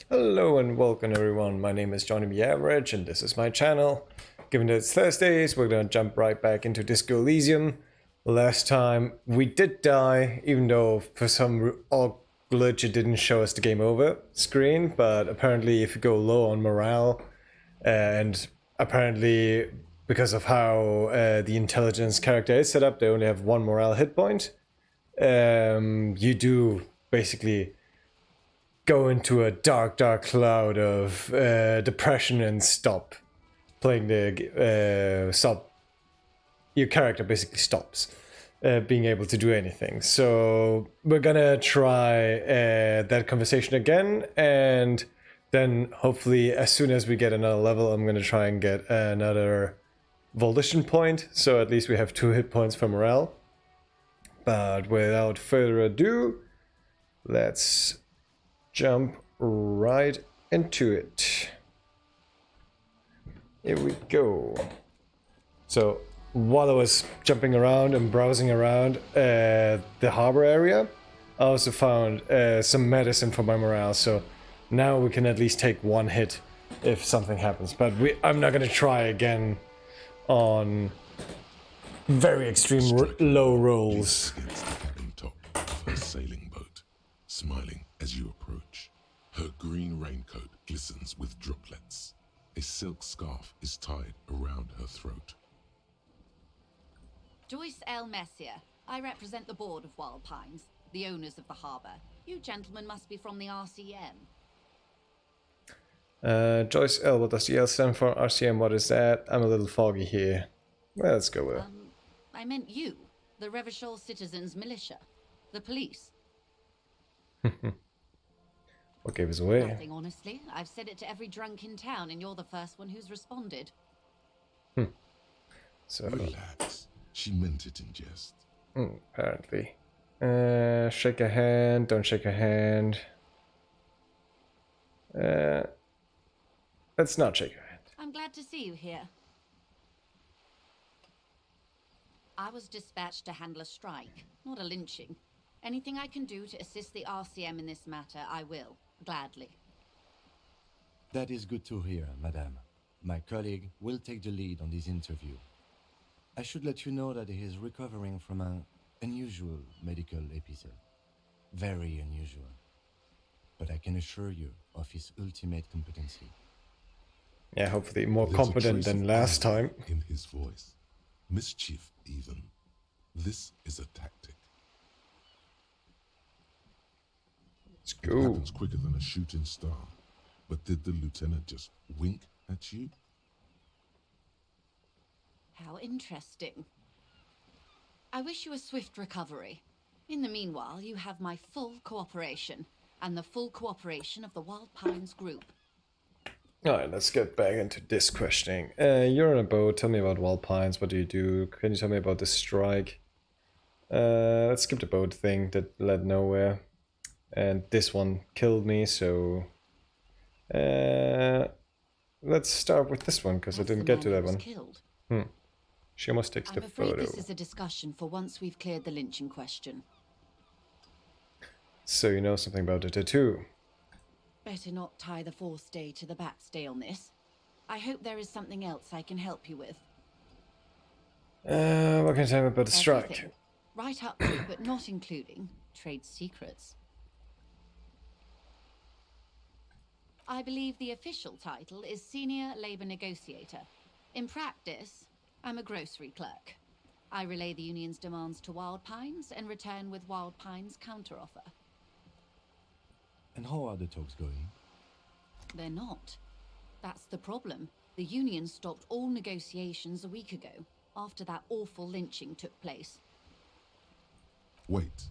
Hello and welcome everyone, my name is JhonnyBAverage and this is my channel. Given that it's Thursdays, we're gonna jump right back into Disco Elysium. Last time we did die, even though for some odd glitch it didn't show us the game over screen, but apparently if you go low on morale, and apparently because of how the intelligence character is set up, they only have one morale hit point. You do basically go into a dark cloud of depression and stop playing the stop. Your character basically stops being able to do anything. So we're gonna try that conversation again, and then hopefully as soon as we get another level, I'm gonna try and get another volition point. So at least we have 2 hit points for morale. But without further ado, let's jump right into it. Here we go. So while I was jumping around and browsing around the harbor area, I also found some medicine for my morale, so now we can at least take 1 hit if something happens. But I'm not gonna try again on very extreme low rolls. Against the cabin top of her sailing boat, smiling as you approach. Her green raincoat glistens with droplets. A silk scarf is tied around her throat. Joyce L. Messier. I represent the board of Wild Pines, the owners of the harbour. You gentlemen must be from the RCM. Joyce L, what does the L stand for? RCM, what is that? I'm a little foggy here. Well, let's go with it. I meant you, the Revachol Citizens Militia, the police. What gave us away? Nothing, honestly. I've said it to every drunk in town, and you're the first one who's responded. So Relax. She meant it in jest. apparently. Shake a hand, don't shake a hand. Let's not shake a hand. I'm glad to see you here. I was dispatched to handle a strike, not a lynching. Anything I can do to assist the RCM in this matter, I will, gladly. That is good to hear, madame. My colleague will take the lead on this interview. I should let you know that he is recovering from an unusual medical episode. Very unusual. But I can assure you of his ultimate competency. Yeah, hopefully more There's a competent trace than of last anger time. in his voice. Mischief, even. This is a tactic. Let's It go. happens quicker than a shooting star. But did the lieutenant just wink at you? How interesting. I wish you a swift recovery. In the meanwhile, you have my full cooperation, and the full cooperation of the Wild Pines group. Alright, let's get back into this questioning. You're on a boat, tell me about Wild Pines, what do you do? Can you tell me about the strike? Let's skip the boat thing that led nowhere. And this one killed me, so... let's start with this one, because I That's didn't the get to man that who was one. killed. She almost takes the I'm afraid photo. this is a discussion for once we've cleared the lynching question. So you know something about the tattoo. Better not tie the forestay to the backstay on this. I hope there is something else I can help you with. What can you tell me about the strike? Everything. Right up to, but not including, trade secrets. I believe the official title is Senior Labor Negotiator. In practice, I'm a grocery clerk. I relay the union's demands to Wild Pines and return with Wild Pines' counteroffer. And how are the talks going? They're not. That's the problem. The union stopped all negotiations a week ago, after that awful lynching took place. Wait.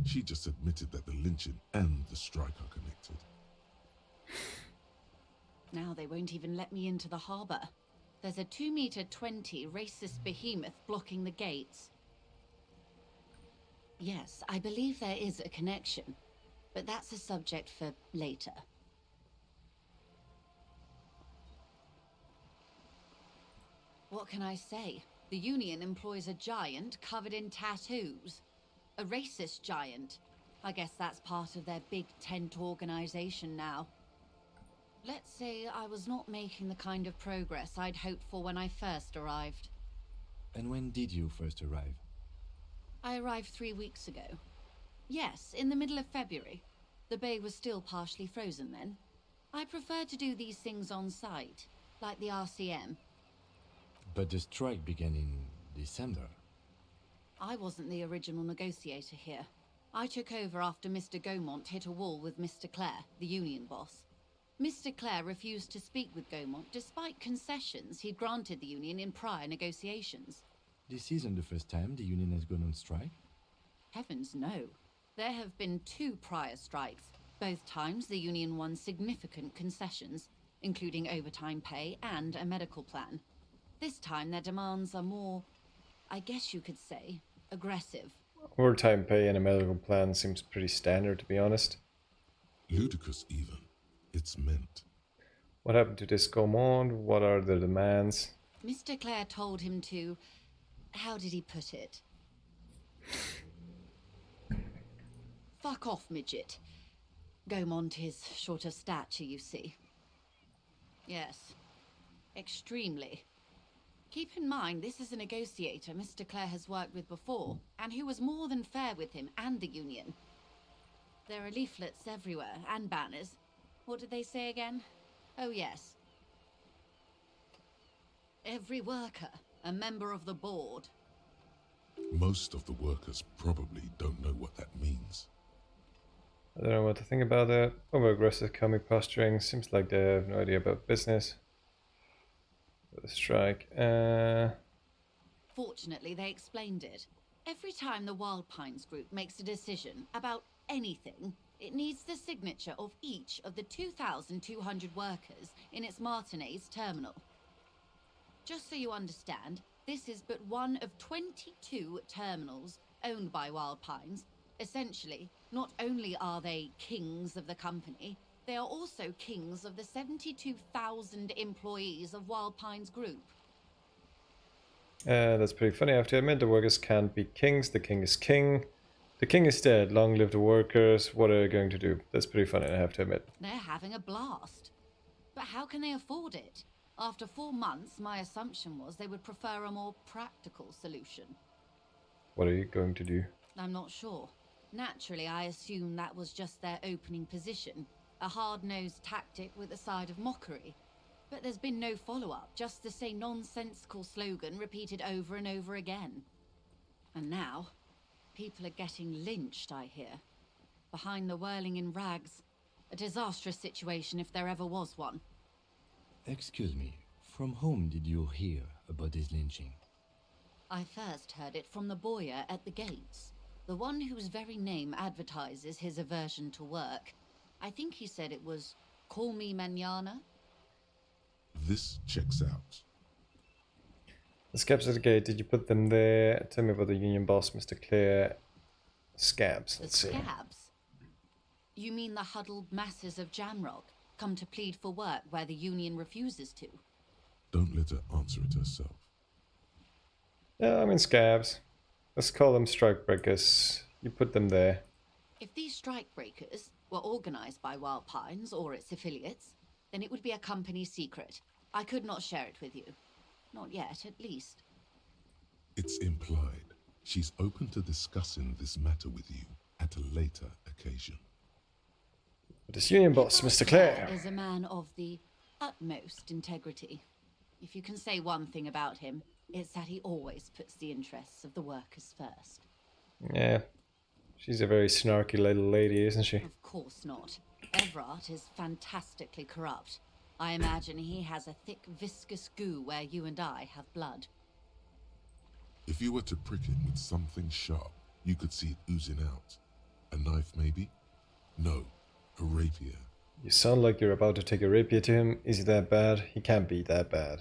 She just admitted that the lynching and the strike are connected. Now they won't even let me into the harbor. There's a 2-meter-20 racist behemoth blocking the gates. Yes, I believe there is a connection, but that's a subject for later. What can I say? The union employs a giant covered in tattoos. A racist giant. I guess that's part of their big tent organization now. Let's say I was not making the kind of progress I'd hoped for when I first arrived. And when did you first arrive? I arrived 3 weeks ago. Yes, in the middle of February. The bay was still partially frozen then. I prefer to do these things on site, like the RCM. But the strike began in December. I wasn't the original negotiator here. I took over after Mr. Gaumont hit a wall with Mr. Clare, the union boss. Mr. Clare refused to speak with Gaumont despite concessions he'd granted the union in prior negotiations. This isn't the first time the union has gone on strike. Heavens no. There have been 2 prior strikes. Both times the union won significant concessions, including overtime pay and a medical plan. This time their demands are more, I guess you could say, aggressive. Overtime pay and a medical plan seems pretty standard, to be honest. Ludicrous even. It's meant. What happened to Disco Monde? What are the demands? Mr. Clare told him to... how did he put it? Fuck off, midget. Gaumont is short of stature, you see. Yes. Extremely. Keep in mind, this is a negotiator Mr. Clare has worked with before, and who was more than fair with him and the union. There are leaflets everywhere, and banners. What did they say again? Oh, yes. Every worker, a member of the board. Most of the workers probably don't know what that means. I don't know what to think about that. Over-aggressive comic posturing. Seems like they have no idea about business. The strike. Fortunately, they explained it. Every time the Wild Pines group makes a decision about anything, it needs the signature of each of the 2,200 workers in its Martinez terminal. Just so you understand, this is but one of 22 terminals owned by Wild Pines. Essentially, not only are they kings of the company, they are also kings of the 72,000 employees of Wild Pines Group. That's pretty funny. I have to admit, the workers can't be kings. The king is king. The king is dead. Long live the workers. What are they going to do? That's pretty funny, I have to admit. They're having a blast. But how can they afford it? After 4 months, my assumption was they would prefer a more practical solution. What are you going to do? I'm not sure. Naturally, I assume that was just their opening position. A hard-nosed tactic with a side of mockery. But there's been no follow-up, just the same nonsensical slogan repeated over and over again. And now, people are getting lynched, I hear. Behind the whirling in rags. A disastrous situation if there ever was one. Excuse me, from whom did you hear about this lynching? I first heard it from the bowyer at the gates. The one whose very name advertises his aversion to work. I think he said it was, "Call me mañana." This checks out. The scabs at the gate, did you put them there? Tell me about the union boss, Mr. Clare. Scabs, The let's see. scabs? You mean the huddled masses of Jamrock, come to plead for work where the union refuses to? Don't let her answer it herself. Yeah, I mean scabs. Let's call them strikebreakers. You put them there. If these strikebreakers were organized by Wild Pines or its affiliates, then it would be a company secret. I could not share it with you. Not yet, at least. It's implied. She's open to discussing this matter with you at a later occasion. But this union boss, Mr. Clare. Is a man of the utmost integrity. If you can say one thing about him, it's that he always puts the interests of the workers first. Yeah. She's a very snarky little lady, isn't she? Of course not. Everard is fantastically corrupt. I imagine he has a thick, viscous goo where you and I have blood. If you were to prick it with something sharp, you could see it oozing out. A knife, maybe? No, a rapier. You sound like you're about to take a rapier to him. Is he that bad? He can't be that bad.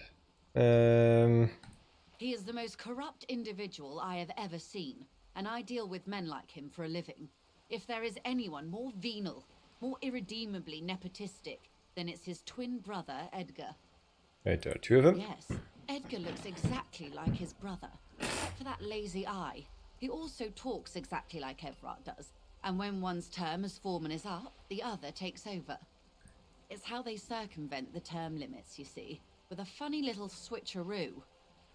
He is the most corrupt individual I have ever seen, and I deal with men like him for a living. If there is anyone more venal, more irredeemably nepotistic, then it's his twin brother, Edgar. Wait, there are 2 of them? Yes, Edgar looks exactly like his brother, except for that lazy eye. He also talks exactly like Everard does, and when one's term as foreman is up, the other takes over. It's how they circumvent the term limits, you see, with a funny little switcheroo.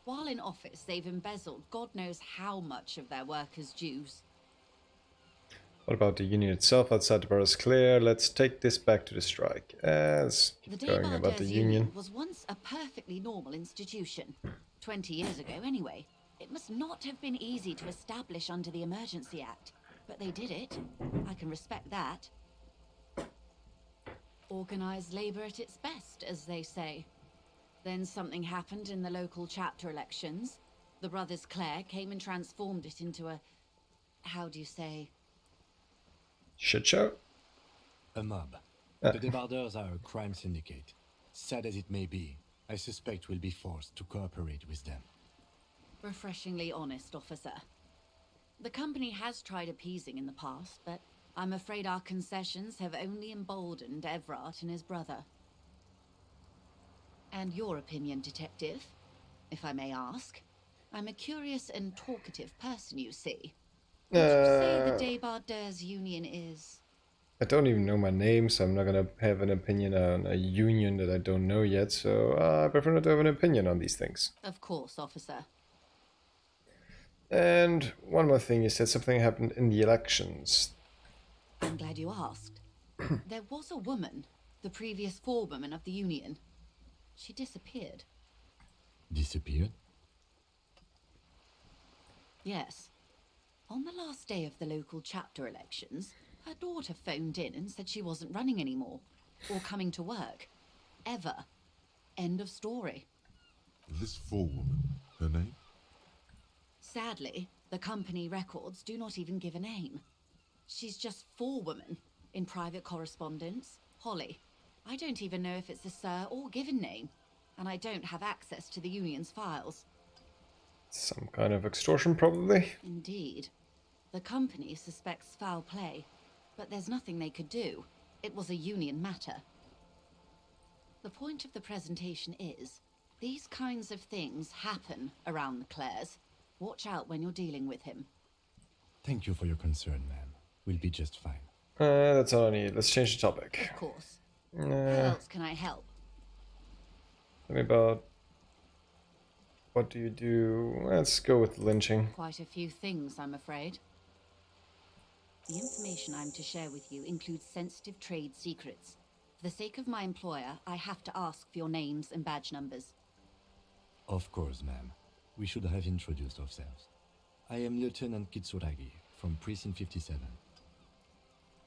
While in office, they've embezzled God knows how much of their workers' dues. What about the union itself outside the bar is clear? Let's take this back to the strike. Let's The keep going about the JhonnyBAverage union. was once a perfectly normal institution. 20 years ago, anyway. It must not have been easy to establish under the Emergency Act, but they did it. I can respect that. Organised labour at its best, as they say. Then something happened in the local chapter elections. The brothers Clare came and transformed it into a... how do you say? Shit show? A mob. The Debarders are a crime syndicate. Sad as it may be, I suspect we'll be forced to cooperate with them. Refreshingly honest, officer. The company has tried appeasing in the past, but I'm afraid our concessions have only emboldened Everard and his brother. And your opinion, Detective, if I may ask? I'm a curious and talkative person, you see. Would you say the Debarders Union is... I don't even know my name, so I'm not gonna have an opinion on a union that I don't know yet, so I prefer not to have an opinion on these things. Of course, officer. And one more thing, you said something happened in the elections. I'm glad you asked. There was a woman, the previous forewoman of the Union. She disappeared. Disappeared? Yes. On the last day of the local chapter elections, her daughter phoned in and said she wasn't running anymore, or coming to work. Ever. End of story. This forewoman, her name? Sadly, the company records do not even give a name. She's just forewoman in private correspondence, Holly. I don't even know if it's a sir or given name, and I don't have access to the Union's files. Some kind of extortion, probably. Indeed. The company suspects foul play, but there's nothing they could do. It was a Union matter. The point of the presentation is, these kinds of things happen around the Clares. Watch out when you're dealing with him. Thank you for your concern, ma'am. We'll be just fine. That's all I need. Let's change the topic. Of course. How else can I help? Tell me about... what do you do? Let's go with lynching. Quite a few things, I'm afraid. The information I'm to share with you includes sensitive trade secrets. For the sake of my employer, I have to ask for your names and badge numbers. Of course, ma'am. We should have introduced ourselves. I am Lieutenant Kitsuragi from Precinct 57.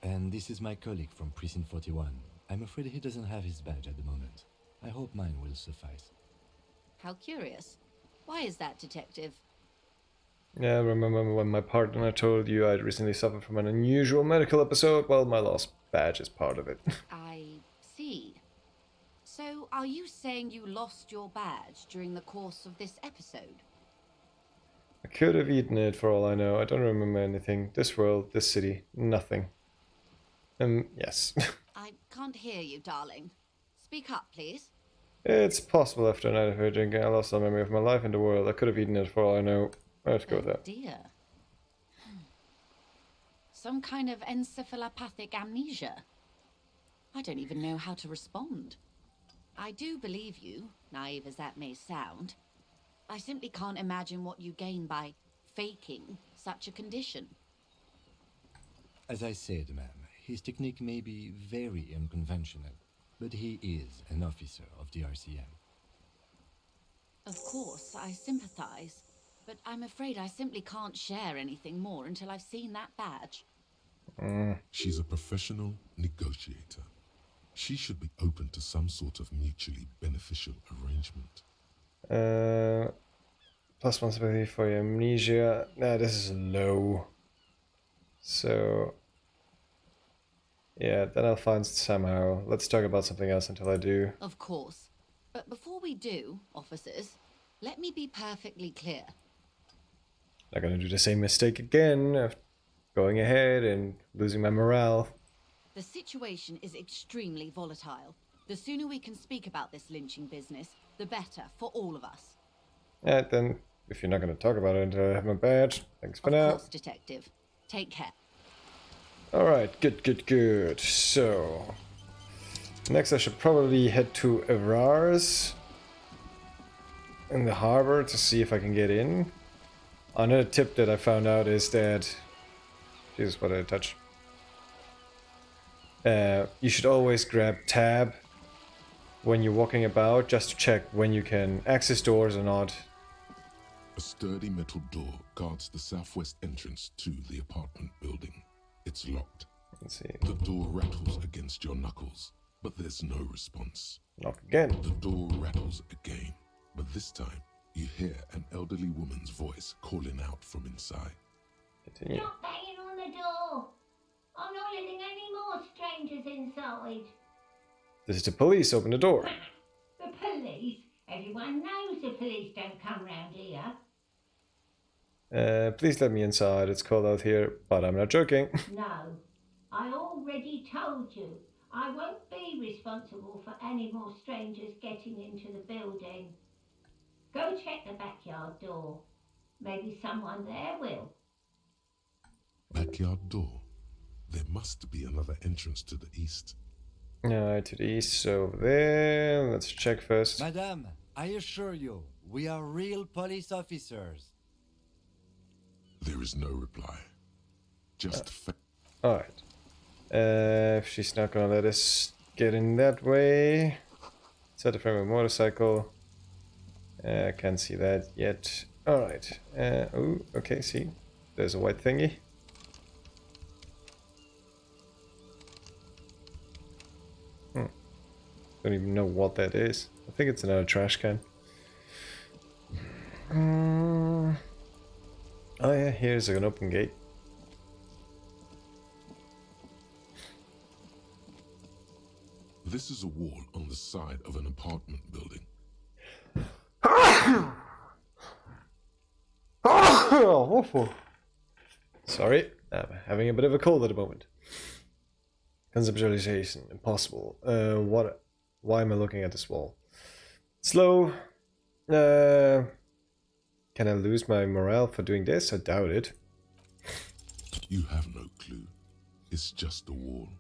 And this is my colleague from Precinct 41. I'm afraid he doesn't have his badge at the moment. I hope mine will suffice. How curious. Why is that, Detective? Yeah, remember when my partner told you I'd recently suffered from an unusual medical episode? Well, my lost badge is part of it. I see. So, are you saying you lost your badge during the course of this episode? I could have eaten it for all I know. I don't remember anything. This world, this city, nothing. Yes. I can't hear you, darling. Speak up, please. It's possible after a night of her drinking I lost all memory of my life in the world. I could have eaten it for all I know. Let's go with that. Dear. Some kind of encephalopathic amnesia. I don't even know how to respond. I do believe you, naive as that may sound. I simply can't imagine what you gain by faking such a condition. As I said, ma'am, his technique may be very unconventional, but he is an officer of the RCM. Of course, I sympathize, but I'm afraid I simply can't share anything more until I've seen that badge. She's a professional negotiator. She should be open to some sort of mutually beneficial arrangement. Plus one sympathy for your amnesia. Nah, this is low. So... yeah, then I'll find somehow. Let's talk about something else until I do. Of course. But before we do, officers, let me be perfectly clear. Not gonna do the same mistake again of going ahead and losing my morale. The situation is extremely volatile. The sooner we can speak about this lynching business, the better for all of us. Then, if you're not gonna talk about it until I have my badge, thanks for now. Of course, Detective. Take care. Alright, good. So, Next, I should probably head to Avrars in the harbor to see if I can get in. Another tip that I found out is that... Jesus, what did I touch? You should always grab tab when you're walking about, just to check when you can access doors or not. A sturdy metal door guards the southwest entrance to the apartment building. It's locked. Let's see. The door rattles against your knuckles, but there's no response. Knock again. The door rattles again, but this time you hear an elderly woman's voice calling out from inside. Continue. Stop banging on the door! I'm not letting any more strangers inside. This is the police. Open the door. The police? Everyone knows the police don't come round here. Please let me inside. It's cold out here, but I'm not joking. No, I already told you. I won't be responsible for any more strangers getting into the building. Go check the backyard door. Maybe someone there will. Backyard door. There must be another entrance to the east. Alright, to the east, so over there. Let's check first. Madame, I assure you, we are real police officers. There is no reply. Just Alright. If she's not gonna let us get in that way. Set a frame of motorcycle. I can't see that yet. Alright. Oh, okay, see. There's a white thingy. Don't even know what that is. I think it's another trash can. Oh yeah, here's an open gate. This is a wall on the side of an apartment building. Sorry, I'm having a bit of a cold at the moment. Conceptualization, impossible. Why am I looking at this wall? Slow. Can I lose my morale for doing this? I doubt it. You have no clue. It's just a wall.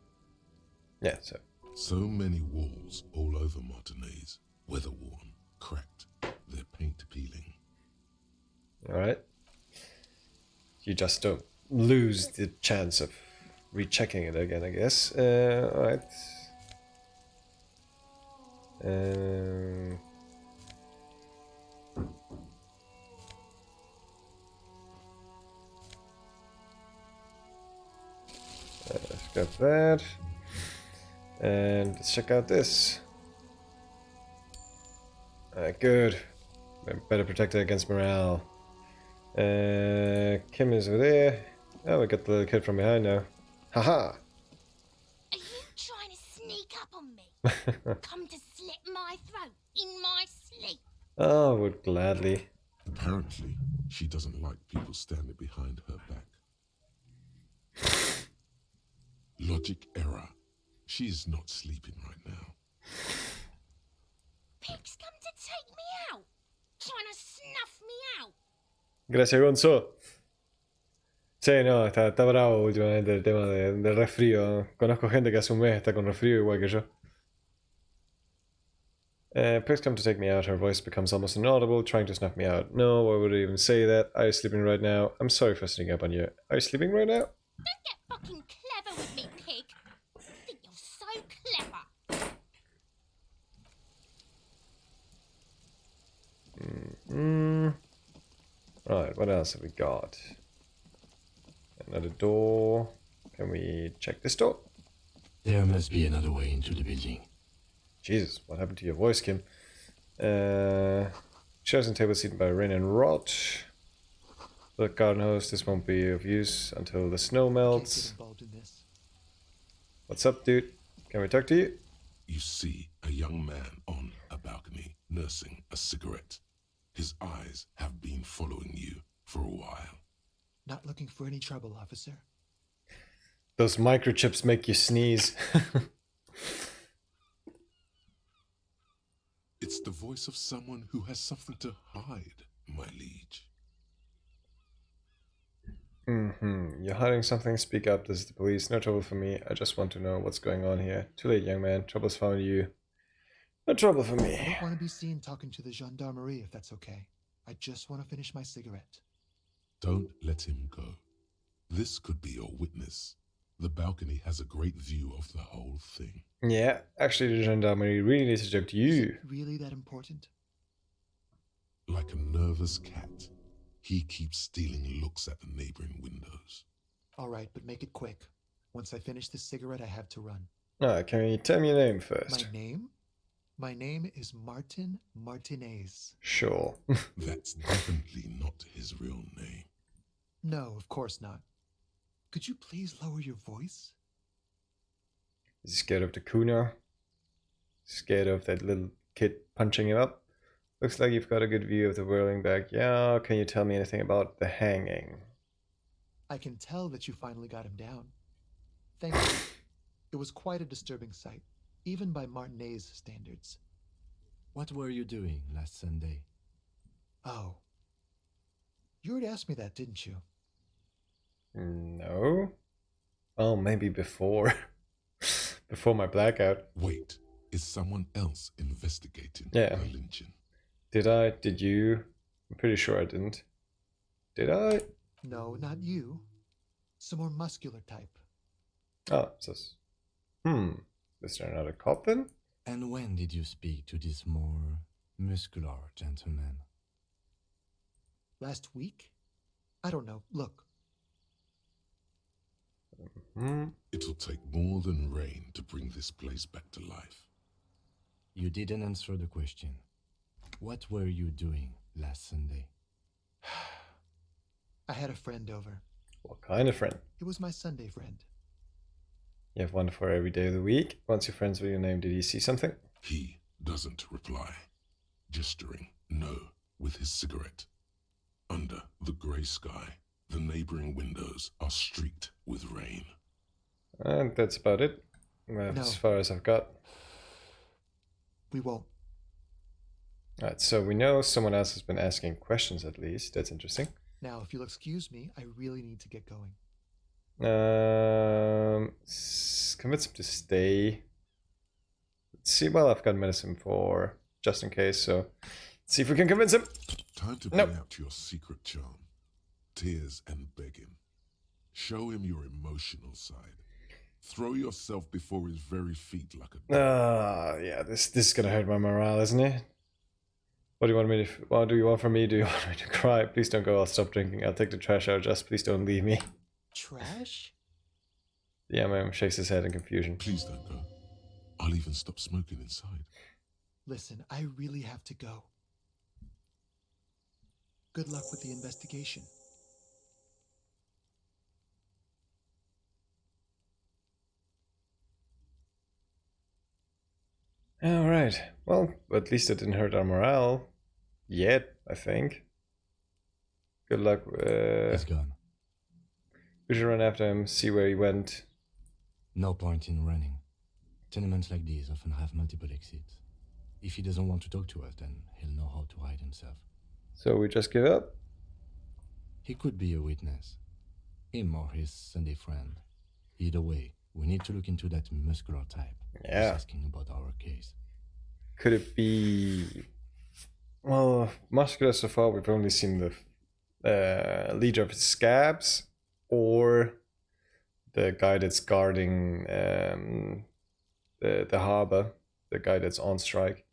Yeah, so. So many walls all over Martinez. Weather-worn, cracked, their paint peeling. Alright. You just don't lose the chance of rechecking it again, I guess. Alright. Let's grab that. And let's check out this. Good. I'm better protected against morale. Kim is over there. Oh, we got the little kid from behind now. Haha! Are you trying to sneak up on me? Come to slit my throat in my sleep? Oh, would gladly. Apparently, she doesn't like people standing behind her back. Logic error. She is not sleeping right now. Pigs come to take me out, trying to snuff me out. Gracias, Gonzo. Sí, no, está bravo últimamente el tema del resfrío. Conozco gente que hace un mes está con resfrío igual que yo. Pigs come to take me out. Her voice becomes almost inaudible, trying to snuff me out. No, why would I even say that? Are you sleeping right now? I'm sorry for sneaking up on you. Are you sleeping right now? Don't get fucking clever with me, pig. Think you're so clever. Right, what else have we got? Another door. Can we check this door? There must be another way into the building. Jesus, what happened to your voice, Kim? Chairs and tables seated by rain and rot. The garden hose, this won't be of use until the snow melts. What's up, dude? Can we talk to you? You see a young man on a balcony nursing a cigarette. His eyes have been following you for a while. Not looking for any trouble, officer. Those microchips make you sneeze. It's the voice of someone who has something to hide, my liege. You're hiding something, speak up, this is the police. No trouble for me, I just want to know what's going on here. Too late, young man, trouble's found you. No trouble for I me. don't want to be seen talking to the gendarmerie if that's okay. I just want to finish my cigarette. Don't let him go. This could be your witness. The balcony has a great view of the whole thing. Yeah, actually the gendarmerie really needs to talk to Is you. it really that important? Like a nervous cat, he keeps stealing looks at the neighboring windows. All right, but make it quick. Once I finish this cigarette, I have to run. Can you tell me your name first? My name? My name is Martin Martinez. Sure. That's definitely not his real name. No, of course not. Could you please lower your voice? Is he scared of the Kuna? Scared of that little kid punching him up? Looks like you've got a good view of the whirling back. Yeah, can you tell me anything about the hanging? I can tell that you finally got him down. Thank you. It was quite a disturbing sight, even by Martinez standards. What were you doing last Sunday? Oh. You already asked me that, didn't you? No? Oh, maybe before. Before my blackout. Wait, is someone else investigating Yeah. the lynching? Did I? Did you? I'm pretty sure I didn't. Did I? No, not you. Some more muscular type. Oh, is there another cop then? And when did you speak to this more muscular gentleman? Last week? I don't know. Look. It'll take more than rain to bring this place back to life. You didn't answer the question. What were you doing last Sunday? I had a friend over. What kind of friend? It was my Sunday friend. You have one for every day of the week. Once your friends with your name, did he see something? He doesn't reply, gesturing no with his cigarette. Under the grey sky, the neighboring windows are streaked with rain. And that's about it. No. As far as I've got. We won't. Alright, so we know someone else has been asking questions at least. That's interesting. Now, if you'll excuse me, I really need to get going. Convince him to stay. Let's see. Well, I've got medicine for just in case, so let's see if we can convince him. Time to Nope. bring out your secret charm. Tears and begging. Show him your emotional side. Throw yourself before his very feet like a Yeah, this is gonna hurt my morale, isn't it? What do you want me to? What do you want from me? Do you want me to cry? Please don't go. I'll stop drinking. I'll take the trash out. Just please don't leave me. Trash? Yeah, man shakes his head in confusion. Please don't go. I'll even stop smoking inside. Listen, I really have to go. Good luck with the investigation. All right. Well, at least it didn't hurt our morale. Yet, I think. Good luck. He's gone. We should run after him, see where he went. No point in running. Tenements like these often have multiple exits. If he doesn't want to talk to us, then he'll know how to hide himself. So we just give up? He could be a witness. Him or his Sunday friend. Either way, we need to look into that muscular type. Yeah. Who's asking about our case. Could it be... Well, muscular so far, we've only seen the leader of Scabs, or the guy that's guarding the harbor, the guy that's on strike.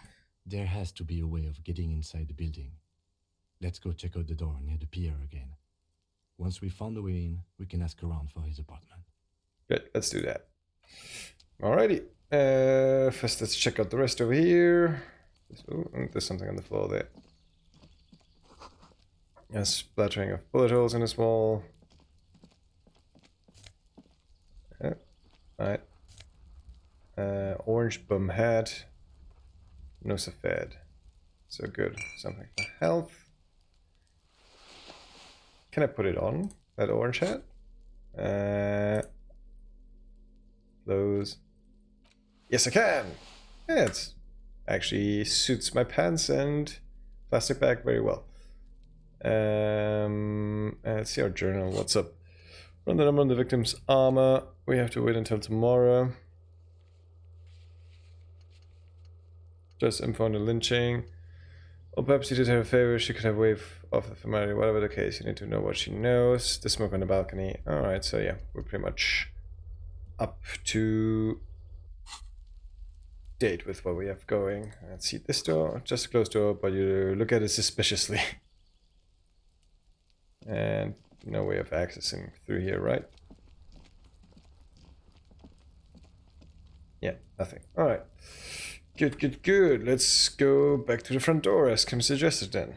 There has to be a way of getting inside the building. Let's go check out the door near the pier again. Once we found a way in, we can ask around for his apartment. Good, let's do that. Alrighty. First, let's check out the rest over here. There's something on the floor there. A splattering of bullet holes in this wall. Yeah. Alright. Orange bum hat. No Safed. So good. Something for health. Can I put it on? That orange hat? Close. Yes, I can! Yeah, it actually suits my pants and plastic bag very well. Let's see our journal. What's up? Run the number on the victim's armor. We have to wait until tomorrow. Just info on the lynching. Or perhaps you did her a favor, she could have waived off the formality. Whatever the case, you need to know what she knows. The smoke on the balcony. Alright, so yeah, we're pretty much up to date with what we have going. Let's see, this door, just a closed door, but you look at it suspiciously. And no way of accessing through here, right? Yeah, nothing. Alright. Good, good, good. Let's go back to the front door as Kim suggested then.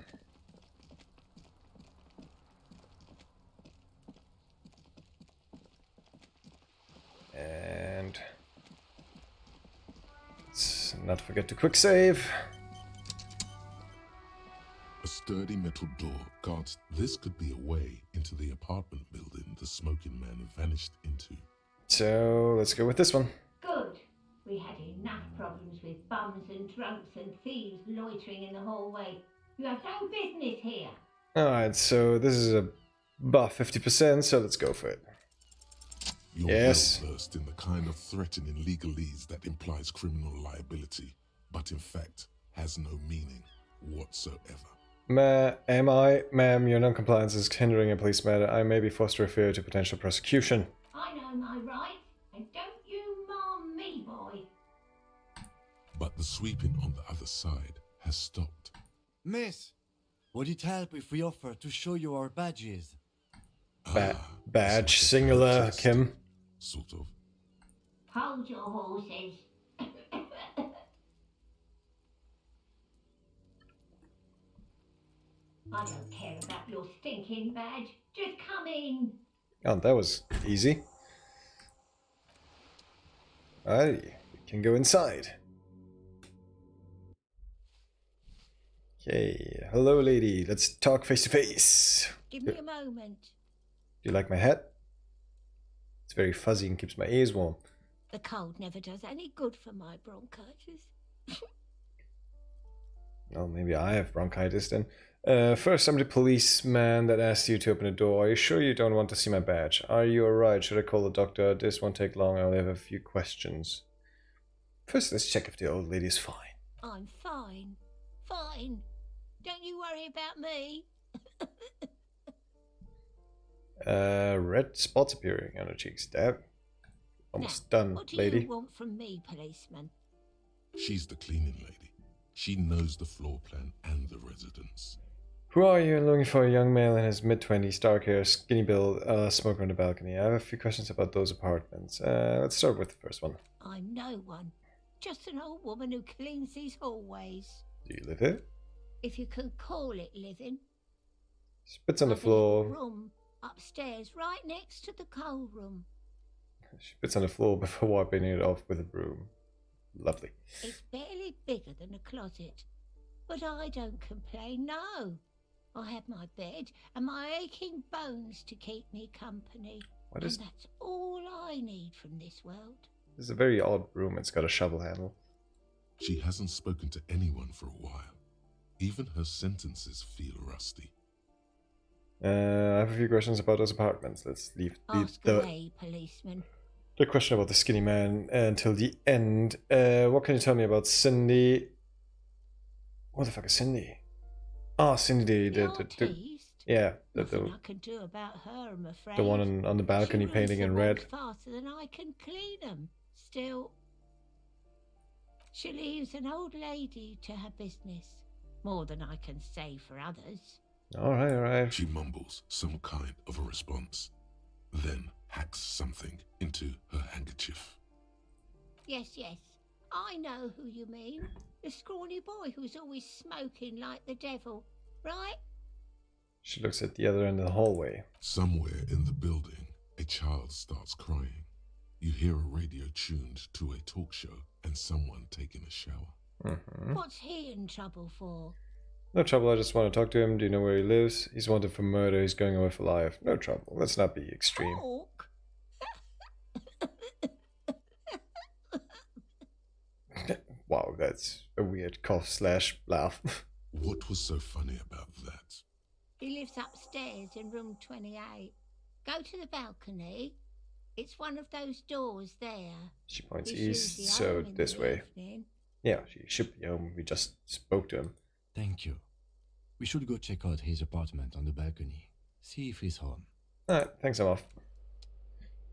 And let's not forget to quick save. A sturdy metal door guards. This could be a way into the apartment building the smoking man vanished into. So let's go with this one. Good. We had enough problems with bums and drunks and thieves loitering in the hallway. You have no business here. Alright, so this is above 50%, so let's go for it. You're Yes. well versed in the kind of threatening legalese that implies criminal liability, but in fact has no meaning whatsoever. Ma'am, your non-compliance is hindering a police matter. I may be forced to refer you to potential prosecution. I know my rights, and don't you mom me, boy. But the sweeping on the other side has stopped. Miss, would it help if we offer to show you our badges? Badge, it's like a singular, protest, Kim. Sort of. Hold your horses. I don't care about your stinking badge. Just come in. Oh, that was easy. Alrighty, we can go inside. Okay, hello lady, let's talk face to face. Give me a moment. Do you like my hat? It's very fuzzy and keeps my ears warm. The cold never does any good for my bronchitis. Oh, maybe I have bronchitis then. First, I'm the policeman that asked you to open the door. Are you sure you don't want to see my badge? Are you alright? Should I call the doctor? This won't take long. I only have a few questions. First, let's check if the old lady is fine. I'm fine. Fine. Don't you worry about me. Red spots appearing on her cheeks. That almost Now, done, what do lady. you want from me, policeman? She's the cleaning lady. She knows the floor plan and the residence. Who are you? I'm looking for a young male in his mid-20s, dark hair, skinny build, smoker on the balcony. I have a few questions about those apartments. Let's start with the first one. I'm no one. Just an old woman who cleans these hallways. Do you live here? If you can call it living. Spits on the I've a little floor. room upstairs, right next to the coal room. She spits on the floor before wiping it off with a broom. Lovely. It's barely bigger than a closet. But I don't complain, no. I have my bed and my aching bones to keep me company. What is- And that's all I need from this world. This is a very odd room. It's got a shovel handle. She hasn't spoken to anyone for a while. Even her sentences feel rusty. I have a few questions about those apartments. Let's leave Ask away, policeman. the question about the skinny man until the end. What can you tell me about Cindy? What the fuck is Cindy? Oh, Cindy, The the artiste? yeah, Nothing I can do about her, I'm afraid. the one on the balcony She painting runs in the red. walls faster than I can clean them. Still, she leaves an old lady to her business. More than I can say for others. All right. She mumbles some kind of a response, then hacks something into her handkerchief. Yes, I know who you mean. The scrawny boy who's always smoking like the devil, right? She looks at the other end of the hallway. Somewhere in the building, a child starts crying. You hear a radio tuned to a talk show and someone taking a shower. What's he in trouble for? No trouble, I just want to talk to him. Do you know where he lives? He's wanted for murder, he's going away for life. No trouble, let's not be extreme. Talk? Wow, that's a weird cough/laugh. What was so funny about that? He lives upstairs in room 28. Go to the balcony. It's one of those doors there. She points He's east, usually so home in this the way. evening. Yeah, she should be home. We just spoke to him. Thank you. We should go check out his apartment on the balcony. See if he's home. Alright, thanks, I'm off.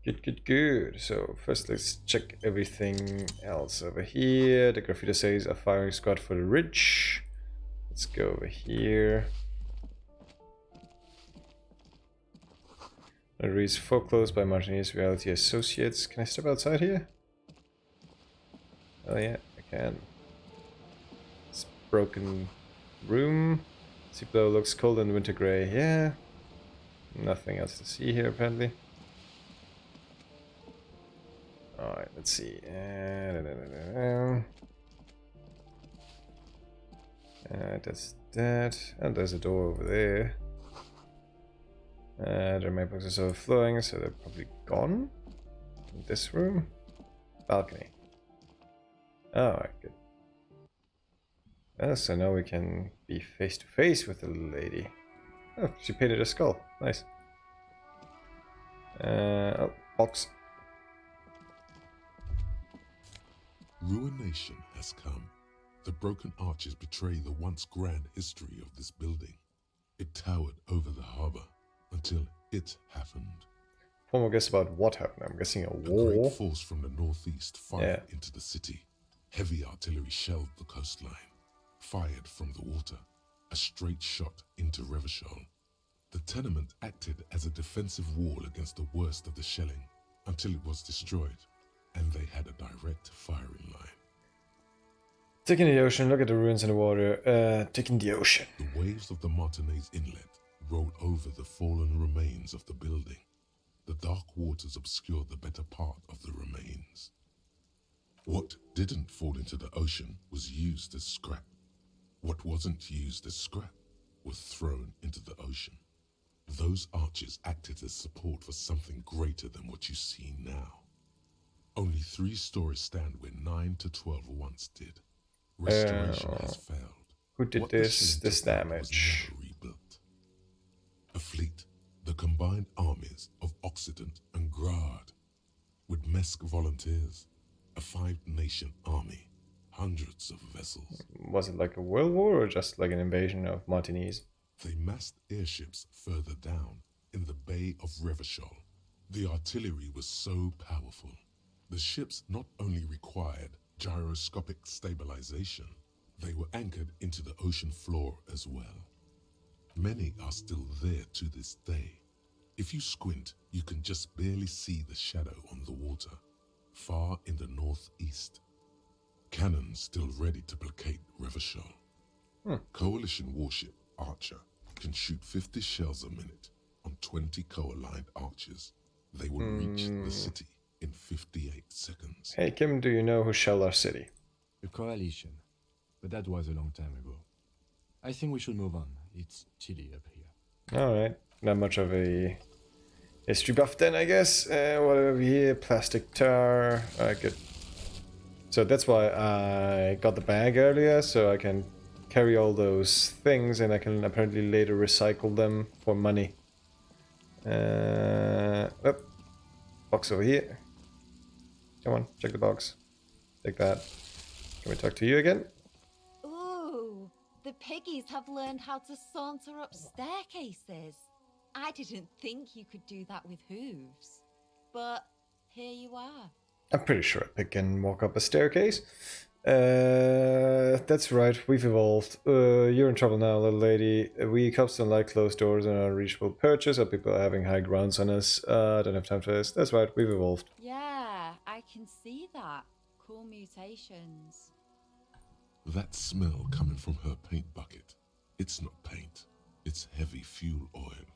Good. So first let's check everything else over here. The graffiti says a firing squad for the ridge. Let's go over here. It reads foreclosed by Martinez Reality Associates. Can I step outside here? Oh yeah, I can. It's broken room. Sea below looks cold and winter grey. Yeah. Nothing else to see here apparently. Alright, let's see. That's that. And there's a door over there. Their mailboxes are overflowing, so they're probably gone. In this room. Balcony. Alright, good. So now we can be face to face with the lady. Oh, she painted a skull. Nice. Oh, box. Ruination has come. The broken arches betray the once grand history of this building. It towered over the harbor until it happened. One more guess about what happened. I'm guessing a A war. great force from the northeast fired into the city. Heavy artillery shelled the coastline. Fired from the water. A straight shot into Revachol. The tenement acted as a defensive wall against the worst of the shelling until it was destroyed, and they had a direct firing line. Taking the ocean, look at the ruins in the water. Taking the ocean. The waves of the Martinez Inlet rolled over the fallen remains of the building. The dark waters obscured the better part of the remains. What didn't fall into the ocean was used as scrap. What wasn't used as scrap was thrown into the ocean. Those arches acted as support for something greater than what you see now. Only 3 stories stand where 9 to 12 once did. Restoration has failed. Who did What the this shelling took out was damage? never rebuilt. A fleet, the combined armies of Occident and Grad, with Mesk volunteers, a 5-nation army, hundreds of vessels. Was it like a world war or just like an invasion of Martinez? They massed airships further down in the Bay of Revachol. The artillery was so powerful. The ships not only required gyroscopic stabilization, they were anchored into the ocean floor as well. Many are still there to this day. If you squint, you can just barely see the shadow on the water, far in the northeast. Cannons still ready to placate Revachol. Coalition warship Archer can shoot 50 shells a minute on 20 co-aligned archers. They will reach the city in 58 seconds. Hey Kim, do you know who shelled our city? The coalition. But that was a long time ago. I think we should move on. It's chilly up here. Alright, not much of a history buff then, I guess. What over here? Plastic tar. Alright, good. So that's why I got the bag earlier, so I can carry all those things and I can apparently later recycle them for money. Box over here. Come on, check the box. Take that. Can we talk to you again? Ooh, the piggies have learned how to saunter up staircases. I didn't think you could do that with hooves. But here you are. I'm pretty sure a pig can walk up a staircase. That's right, we've evolved. You're in trouble now, little lady. We cops don't like closed doors and unreachable perches, or people are having high grounds on us. I don't have time for this. That's right, we've evolved. Yeah, I can see that. Cool mutations. That smell coming from her paint bucket. It's not paint, it's heavy fuel oil.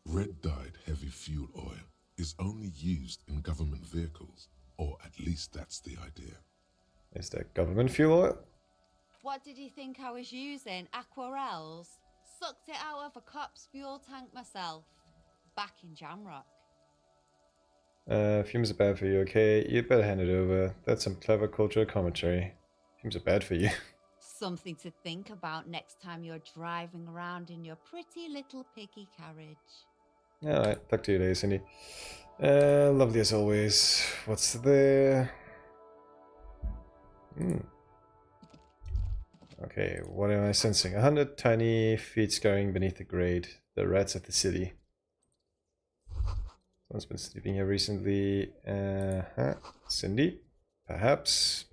Red-dyed heavy fuel oil is only used in government vehicles, or at least that's the idea. Is that government fuel oil? What did you think I was using? Aquarels? Sucked it out of a cop's fuel tank myself. Back in Jamrock. Fumes are bad for you, okay? You'd better hand it over. That's some clever cultural commentary. Fumes are bad for you. Something to think about next time you're driving around in your pretty little piggy carriage. Alright, talk to you later, Cindy. Lovely as always. What's there? Okay, what am I sensing? 100 tiny feet scurrying beneath the grate. The rats of the city. Someone's been sleeping here recently. Cindy? Perhaps.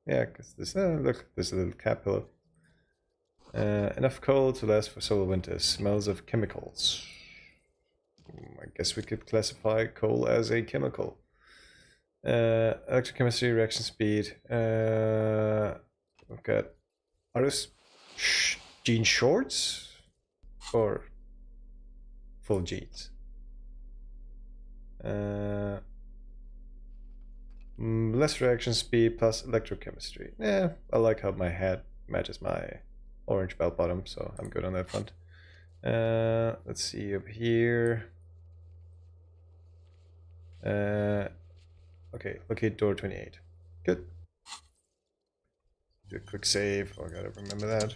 Yeah, because this. Look, there's a little cat pillow. Enough coal to last for several winters. Smells of chemicals. I guess we could classify coal as a chemical. Electrochemistry, reaction speed. We've got. Are those jean shorts? Or full jeans? Less reaction speed plus electrochemistry. Yeah, I like how my hat matches my orange belt bottom, so I'm good on that front. Let's see up here. Okay, locate door 28. Good. Do a quick save. Oh, I gotta remember that.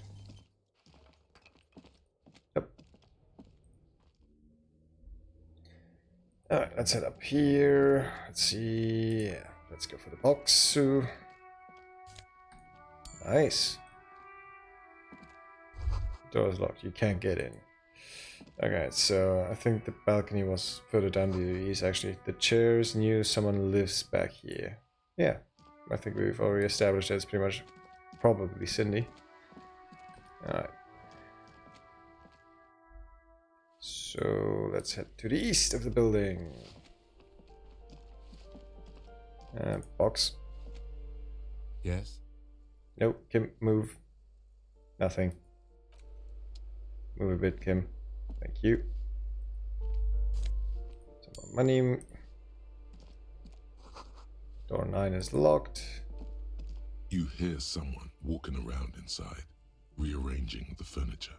Yep. Alright, let's head up here. Let's see. Yeah, let's go for the box. Nice. Door is locked. You can't get in. Okay, so I think the balcony was further down to the east. Actually, the chairs knew someone lives back here. Yeah, I think we've already established that it's pretty much probably Cindy. Alright. So let's head to the east of the building. Box. Yes? Nope, Kim, move. Nothing. Move a bit, Kim. Thank you. Some more money. Door 9 is locked. You hear someone walking around inside, rearranging the furniture.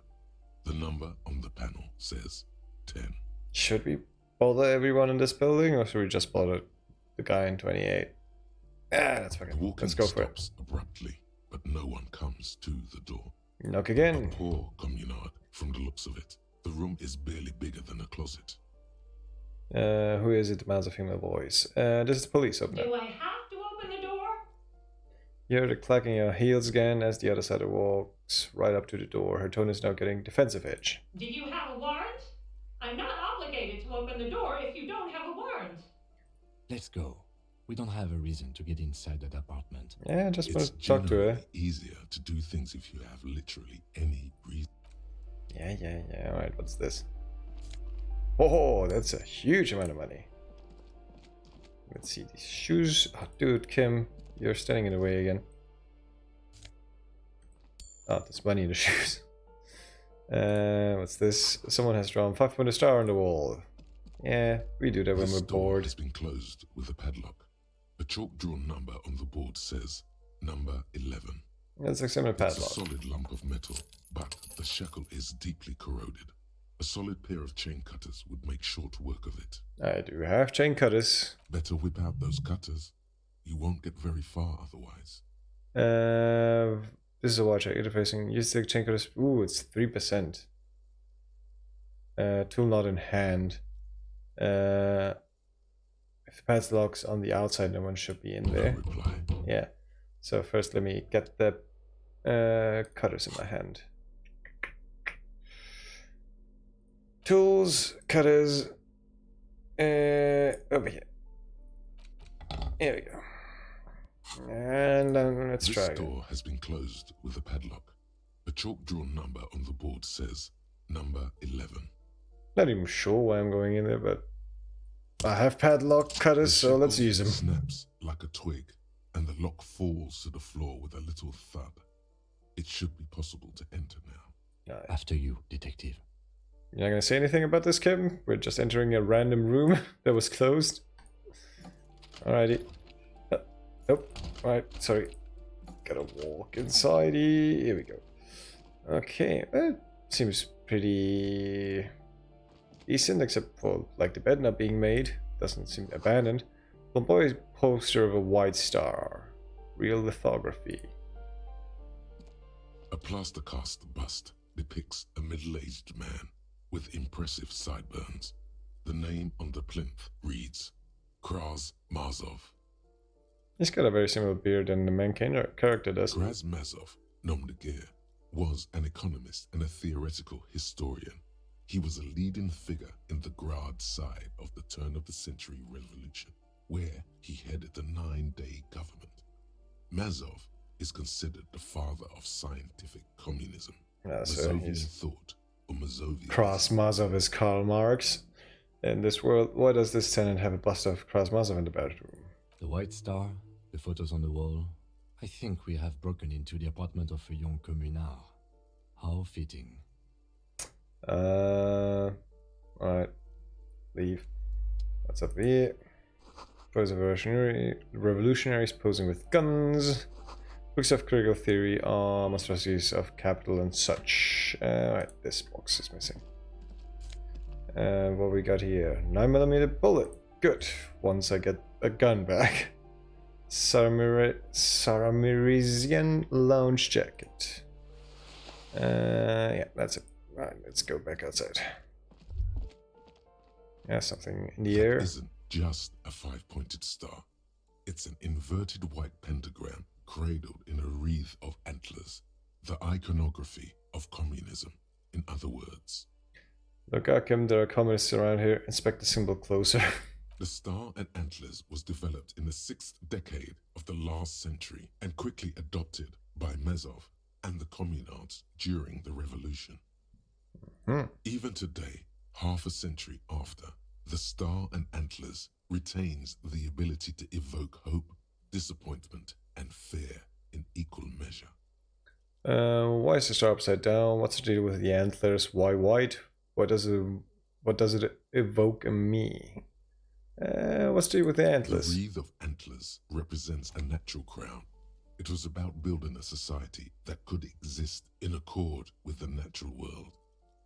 The number on the panel says 10. Should we bother everyone in this building, or should we just bother the guy in 28? That's The fucking. walking Let's go for it. stops abruptly, but no one comes to the door. Knock A again. poor communard, from the looks of it. The room is barely bigger than a closet. Who is it? Demands a female voice. This is the police. Open Do up. I have to open the door? You hear her clacking her heels again as the other side walks right up to the door. Her tone is now getting defensive edge. Do you have a warrant? I'm not obligated to open the door if you don't have a warrant. Let's go. We don't have a reason to get inside that apartment. Yeah, I just want It's to talk to her. generally easier to do things if you have literally any reason. Yeah. Alright, what's this? Oh, that's a huge amount of money. Let's see these shoes. Oh, dude, Kim, you're standing in the way again. Oh, there's money in the shoes. What's this? Someone has drawn 5-pointed star on the wall. Yeah, we do that when This we're door bored. has been closed with a padlock. A chalk-drawn number on the board says number 11. Let's examine the It's a padlock. solid lump of metal, but the shackle is deeply corroded. A solid pair of chain cutters would make short work of it. I do have chain cutters. Better whip out those cutters. You won't get very far otherwise. This is a watch interfacing. Use the chain cutters. Ooh, it's 3%. Tool not in hand. If the padlock's on the outside, no one should be in No there. reply. Yeah. So first, let me get the cutters in my hand. Tools, cutters. Over here. Here we go. And let's This try again. door has been closed with a padlock. A chalk-drawn number on the board says number 11. Not even sure why I'm going in there, but I have padlock cutters, so let's shackle use them. Snaps like a twig, and the lock falls to the floor with a little thud. It should be possible to enter now. Nice. After you, detective. You're not gonna say anything about this, Kim? We're just entering a random room that was closed. Alrighty. Nope. Alright, sorry. Gotta walk inside. Here we go. Okay, seems pretty decent, except for like the bed not being made. Doesn't seem abandoned. Flamboyant poster of a white star. Real lithography. A plaster cast bust depicts a middle-aged man. with impressive sideburns. The name on the plinth reads Kraz Mazov. He's got a very similar beard than the main character does. Kraz Mazov, nom de guerre, was an economist and a theoretical historian. He was a leading figure in the Grad side of the turn-of-the-century revolution, where he headed the 9-day government. Mazov is considered the father of scientific communism. So Mazovian he's thought, or Mazovian... Kraz Mazov is Karl Marx. In this world, why does this tenant have a bust of Kraz Mazov in the bedroom? The White Star, the photos on the wall. I think we have broken into the apartment of a young communard. How fitting. Alright. Leave. What's up here? Pose of revolutionaries posing with guns. Books of critical theory, monstrosities of capital and such. Alright, this box is missing. What we got here? 9mm bullet. Good. Once I get a gun back. Saramirizian lounge jacket. Yeah, that's it. Right, let's go back outside. Yeah, something in the air. That isn't just a 5-pointed star. It's an inverted white pentagram cradled in a wreath of antlers. The iconography of communism, in other words. Look, Akim, there are communists around here. Inspect the symbol closer. The star and antlers was developed in the 6th decade of the last century and quickly adopted by Mazov and the communards during the revolution. Even today, half a century after, the star and antlers retains the ability to evoke hope, disappointment, and fear in equal measure. Why is the star upside down? What's the deal with the antlers? Why white? What does it evoke in me? What's the deal with the antlers? The wreath of antlers represents a natural crown. It was about building a society that could exist in accord with the natural world,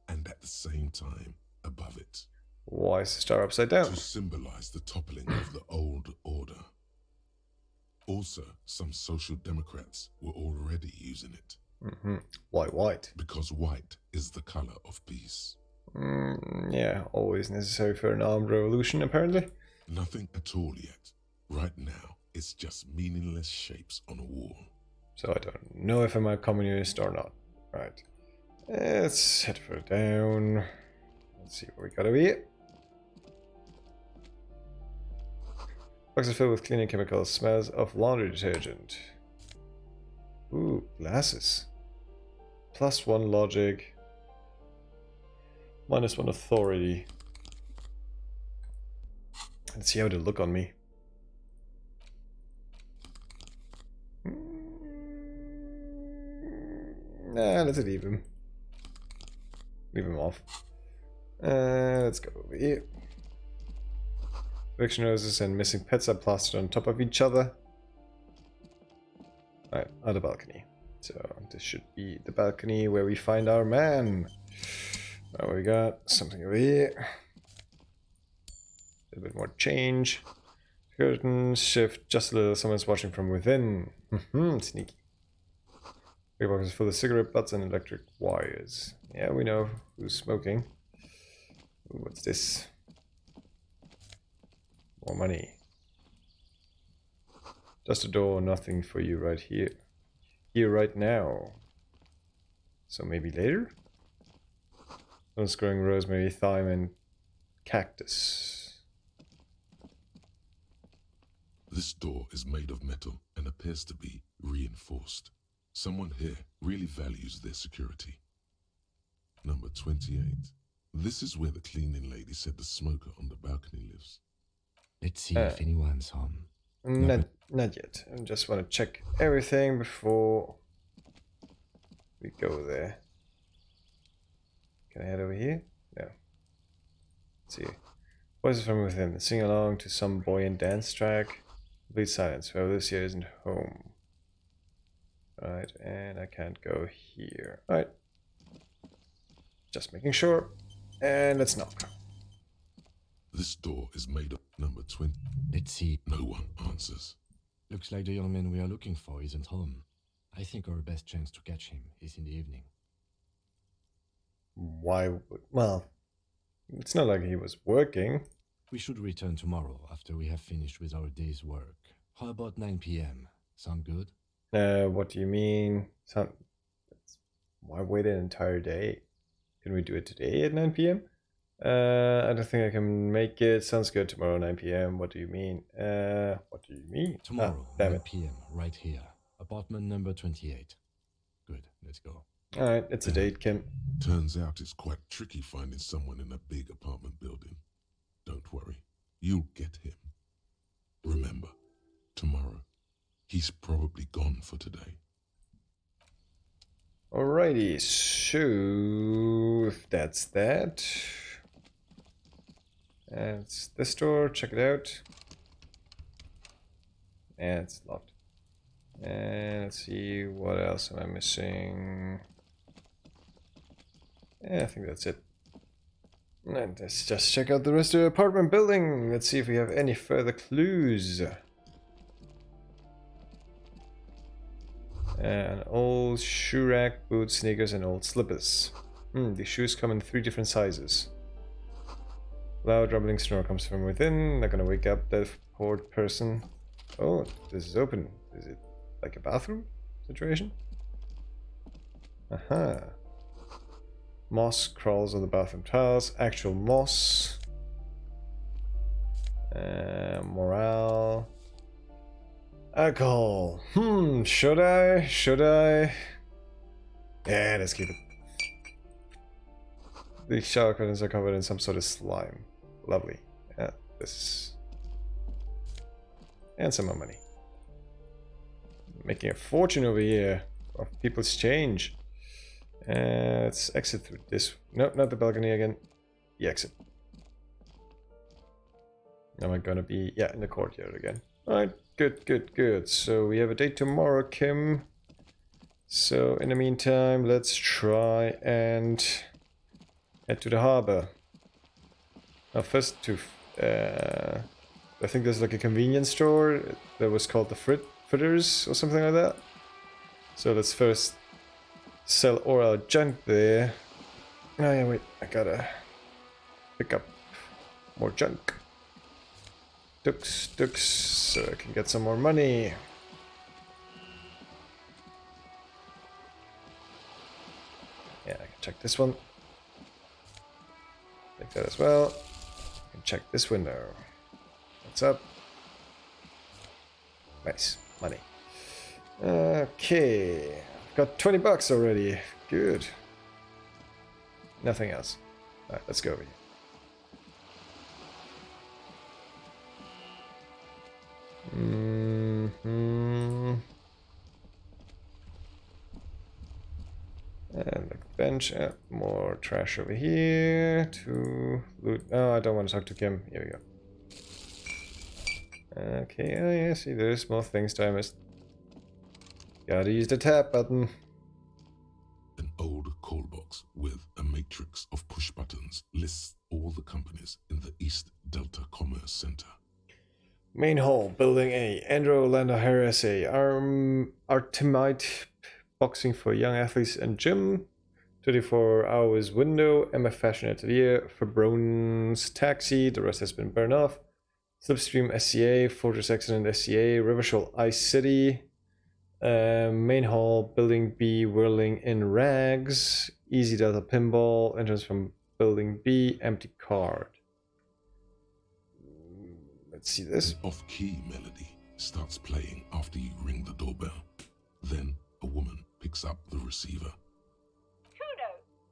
and at the same time above it. Why is the star upside down? To symbolize the toppling of the old order. Also, some social democrats were already using it. Why white? Because white is the color of peace. Yeah, always necessary for an armed revolution, apparently. Nothing at all yet. Right now, it's just meaningless shapes on a wall. So I don't know if I'm a communist or not. Right. Let's head further down. Let's see what we got over here. Box is filled with cleaning chemicals. Smells of laundry detergent. Ooh, glasses. +1 logic. -1 authority. Let's see how they look on me. Nah, let's leave him. Leave him off. Let's go over here. Eviction notices and missing pets are plastered on top of each other. Alright, on the balcony. So this should be the balcony where we find our man. Now we got something over here. A little bit more change. Curtain, shift, just a little. Someone's watching from within. Sneaky. Big box is full of cigarette butts and electric wires. Yeah, we know who's smoking. Ooh, what's this? More money. Just a door, nothing for you right here. Here right now. So maybe later? Someone's growing rosemary, thyme, and cactus. This door is made of metal and appears to be reinforced. Someone here really values their security. Number 28. This is where the cleaning lady said the smoker on the balcony lives. Let's see if anyone's home. Not yet. I just want to check everything before we go there. Can I head over here? No. Let's see. Voices from within. Sing along to some buoyant dance track. Complete silence. Whoever lives here isn't home. Alright, and I can't go here. Alright. Just making sure. And let's knock. This door is made of number 20. Let's see. No one answers. Looks like the young man we are looking for isn't home. I think our best chance to catch him is in the evening. Why? Well, It's not like he was working. We should return tomorrow after we have finished with our day's work. How about 9 p.m.? Sound good? What do you mean? Why wait an entire day? Can we do it today at 9 p.m.? I don't think I can make it. Sounds good. Tomorrow 9 p.m. What do you mean? What do you mean? Tomorrow, damn 9 it. p.m. right here. Apartment number 28. Good, let's go. Alright, it's a date, Kim. Turns out it's quite tricky finding someone in a big apartment building. Don't worry, you'll get him. Remember, tomorrow, he's probably gone for today. Alrighty, so if that's that. It's this store, check it out. And it's locked. And let's see, what else am I missing? Yeah, I think that's it. And let's just check out the rest of the apartment building. Let's see if we have any further clues. An old shoe rack, boots, sneakers, and old slippers. The shoes come in 3 different sizes. Loud rumbling snore comes from within. Not gonna wake up that poor person. Oh, this is open. Is it like a bathroom situation? Aha. Moss crawls on the bathroom tiles. Actual moss. Morale. Alcohol. Should I? Should I? Yeah, let's keep it. The shower curtains are covered in some sort of slime. Lovely. Yeah, this. And some more money. Making a fortune over here of people's change. Let's exit through this. No, not the balcony again. The exit. Am I gonna be... yeah, in the courtyard again. Alright, good, good, good. So we have a date tomorrow, Kim. So in the meantime, let's try and head to the harbor. Now first to... I think there's like a convenience store that was called the Fritters or something like that. So let's first sell all our junk there. Oh yeah, wait, I gotta pick up more junk. Dukes, so I can get some more money. Yeah, I can check this one. Take that as well. I can check this window. What's up? Nice, money. Okay, I've got 20 bucks already. Good. Nothing else. Alright, let's go over here. And the bench, more trash over here to loot. Oh, I don't want to talk to Kim. Here we go. Okay, oh yeah, see, there's more things that I missed. Gotta use the tap button. An old call box with a matrix of push buttons lists all the companies in the East Delta Commerce Center. Main hall, building A. Andrew Orlando Harris A. Artemite boxing for young athletes and gym. 24 hours window. Emma Fashion Atelier. Fabrone's Taxi. The rest has been burned off. Slipstream SCA. Fortress Accident SCA. Rivershoal Ice City. Main hall, building B. Whirling in Rags. Easy Delta Pinball. Entrance from building B. Empty card. Let's see this. An off-key melody starts playing after you ring the doorbell. Then a woman picks up the receiver. Kuno,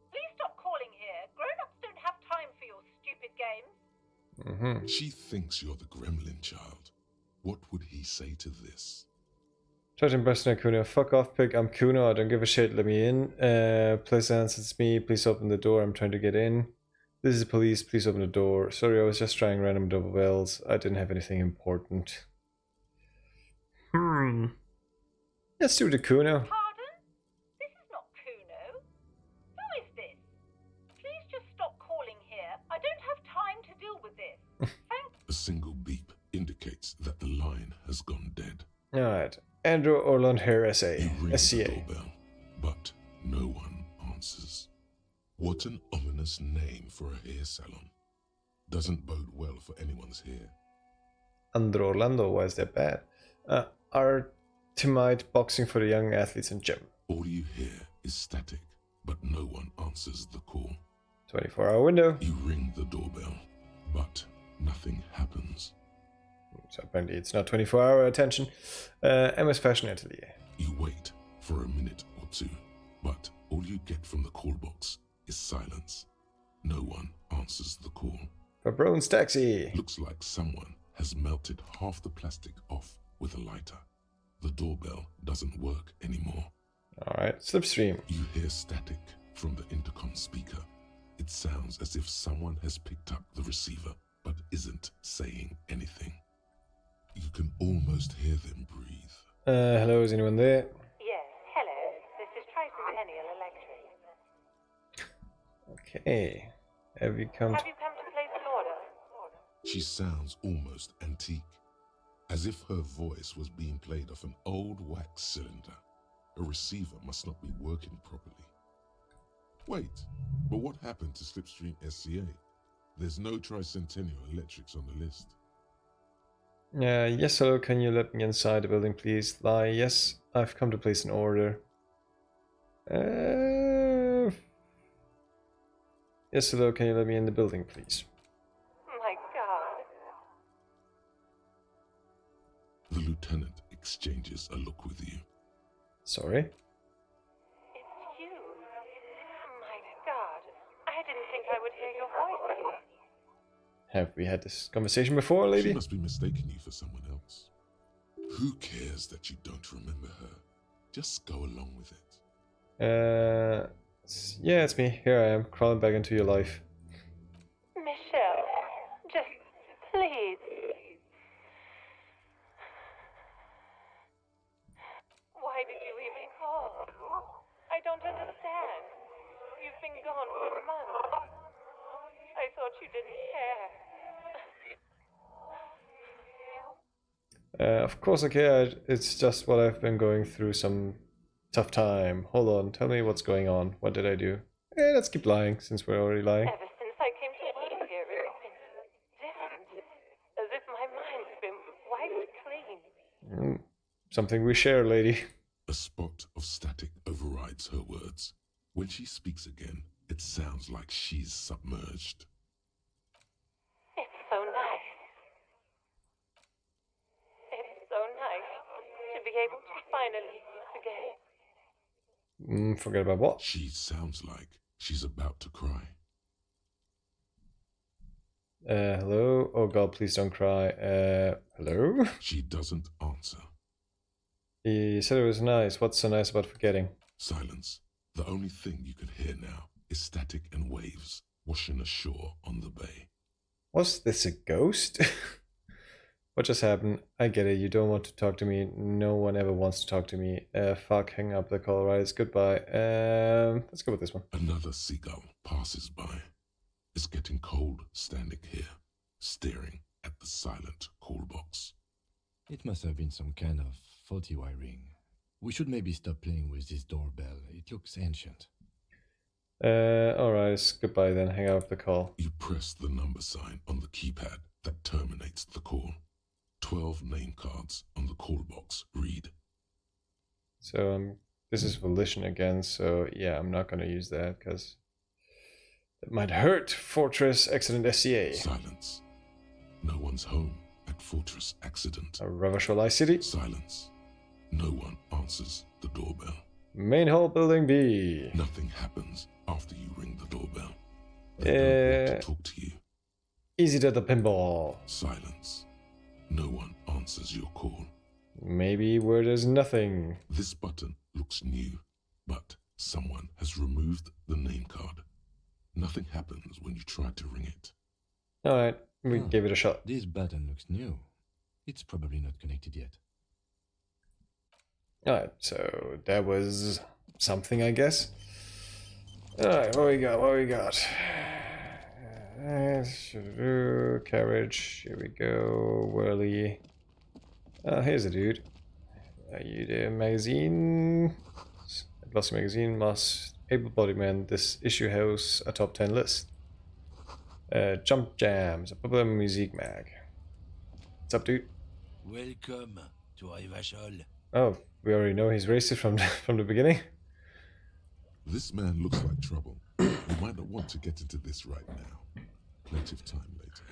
please stop calling here. Grown-ups don't have time for your stupid games. She thinks you're the gremlin child. What would he say to this? Judge and Preston Kuno. Fuck off, pig. I'm Kuno. I don't give a shit. Let me in. Please answer. It's me. Please open the door. I'm trying to get in. This is the police. Please open the door. Sorry, I was just trying random double bells. I didn't have anything important. Let's do the Kuno. Pardon? This is not Kuno. Who is this? Please just stop calling here. I don't have time to deal with this. Thank A single beep indicates that the line has gone dead. Alright. Andrew Orland Hair You SA. ring the SCA. doorbell, but no one answers. What an ominous ominous name for a hair salon. Doesn't bode well for anyone's hair. Andro Orlando, why is that bad? Artemite boxing for the young athletes in gym. All you hear is static, but no one answers the call. 24-hour window. You ring the doorbell, but nothing happens. So apparently it's not 24-hour attention. Emma's Fashion Atelier. You wait for a minute or two, but all you get from the call box is silence. No one answers the call. Fabrone's Taxi. Looks like someone has melted half the plastic off with a lighter. The doorbell doesn't work anymore. Alright, Slipstream. You hear static from the intercom speaker. It sounds as if someone has picked up the receiver, but isn't saying anything. You can almost hear them breathe. Hello, is anyone there? Yes, hello. This is Tricentennial Electric. Okay. Have you come Have you come to place an order? She sounds almost antique, as if her voice was being played off an old wax cylinder. A receiver must not be working properly. Wait, but what happened to Slipstream SCA? There's no Tricentennial Electrics on the list. Yes, hello, can you let me inside the building, please? Lie, yes, I've come to place an order. Yes, hello, can you let me in the building, please? My God. The lieutenant exchanges a look with you. Sorry? It's you. My God. I didn't think I would hear your voice here. Have we had this conversation before, lady? She must be mistaking you for someone else. Who cares that you don't remember her? Just go along with it. Yeah, it's me. Here I am, crawling back into your life. Michelle, just please. Why did you even call? I don't understand. You've been gone for months. I thought you didn't care. Of course I care, it's just what I've been going through some tough time. Hold on, tell me what's going on. What did I do? Let's keep lying, since we're already lying. Ever since I came to work here, it's been different. As if my mind's been wiped clean. Something we share, lady. A spot of static overrides her words. When she speaks again, it sounds like she's submerged. It's so nice. It's so nice to be able to finally forget. Forget about what? She sounds like she's about to cry. Hello? Oh god, please don't cry. Hello? She doesn't answer. You said it was nice. What's so nice about forgetting? Silence. The only thing you can hear now is static and waves washing ashore on the bay. Was this a ghost? What just happened? I get it. You don't want to talk to me. No one ever wants to talk to me. Fuck, hang up the call, right? Goodbye. Let's go with this one. Another seagull passes by. It's getting cold standing here, staring at the silent call box. It must have been some kind of faulty wiring. We should maybe stop playing with this doorbell. It looks ancient. Alright, goodbye then. Hang up the call. You press the number sign on the keypad that terminates the call. 12 name cards on the call box read. So this is Volition again, so yeah, I'm not gonna use that because it might hurt Fortress Accident SCA. Silence. No one's home at Fortress Accident. Ravashwalai City. Silence. No one answers the doorbell. Main hall, building B. Nothing happens after you ring the doorbell. They don't want to talk to you. Easy to the pinball. Silence. No one answers your call. Maybe where there's nothing. This button looks new, but someone has removed the name card. Nothing happens when you try to ring it. Alright, we give it a shot. This button looks new. It's probably not connected yet. Alright, so that was something, I guess. Alright, what we got? Carriage, here we go. Whirly. Here's a dude. Are you the magazine? Glossy magazine, Moss able-bodied men, this issue has a top 10 list. Jump Jams, a popular music mag. What's up, dude? Welcome to Ivashol. Oh, we already know he's racist from the beginning. This man looks like trouble. We might not want to get into this right now. Plenty of time later.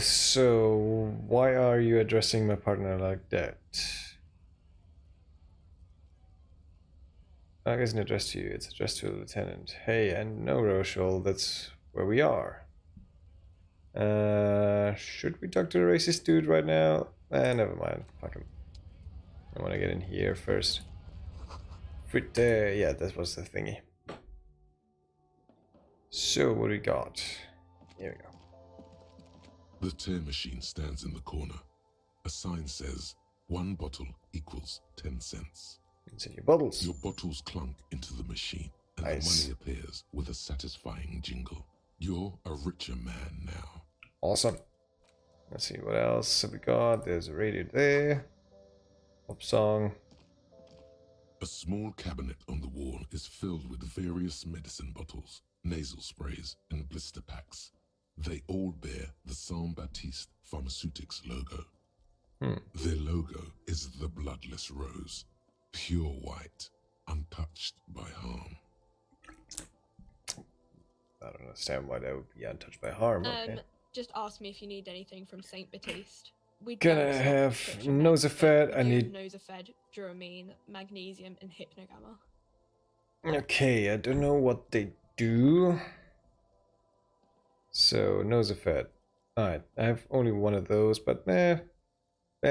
So why are you addressing my partner like that? It isn't addressed to you, it's addressed to the lieutenant. Hey, and no, Rochelle, that's where we are. Should we talk to the racist dude right now? Never mind. Fuck him. I want to get in here first. Yeah, that was the thingy. So, what do we got? Here we go. The tear machine stands in the corner. A sign says, 1 bottle equals 10 cents. It's in your bottles. Your bottles clunk into the machine, and Nice. the money appears with a satisfying jingle. You're a richer man now. Awesome. Let's see what else have we got. There's a radio there. Pop song. A small cabinet on the wall is filled with various medicine bottles, nasal sprays, and blister packs. They all bear the Saint Baptiste Pharmaceutics logo. Their logo is the bloodless rose, pure white, untouched by harm. I don't understand why that would be untouched by harm. Okay. Just ask me if you need anything from Saint Baptiste. We Gonna have Nosafed. I need. Nosafed, Dramamine, Magnesium, and Hypnogamma. Okay, I don't know what they do. So Nosafed. Alright, I have only one of those, but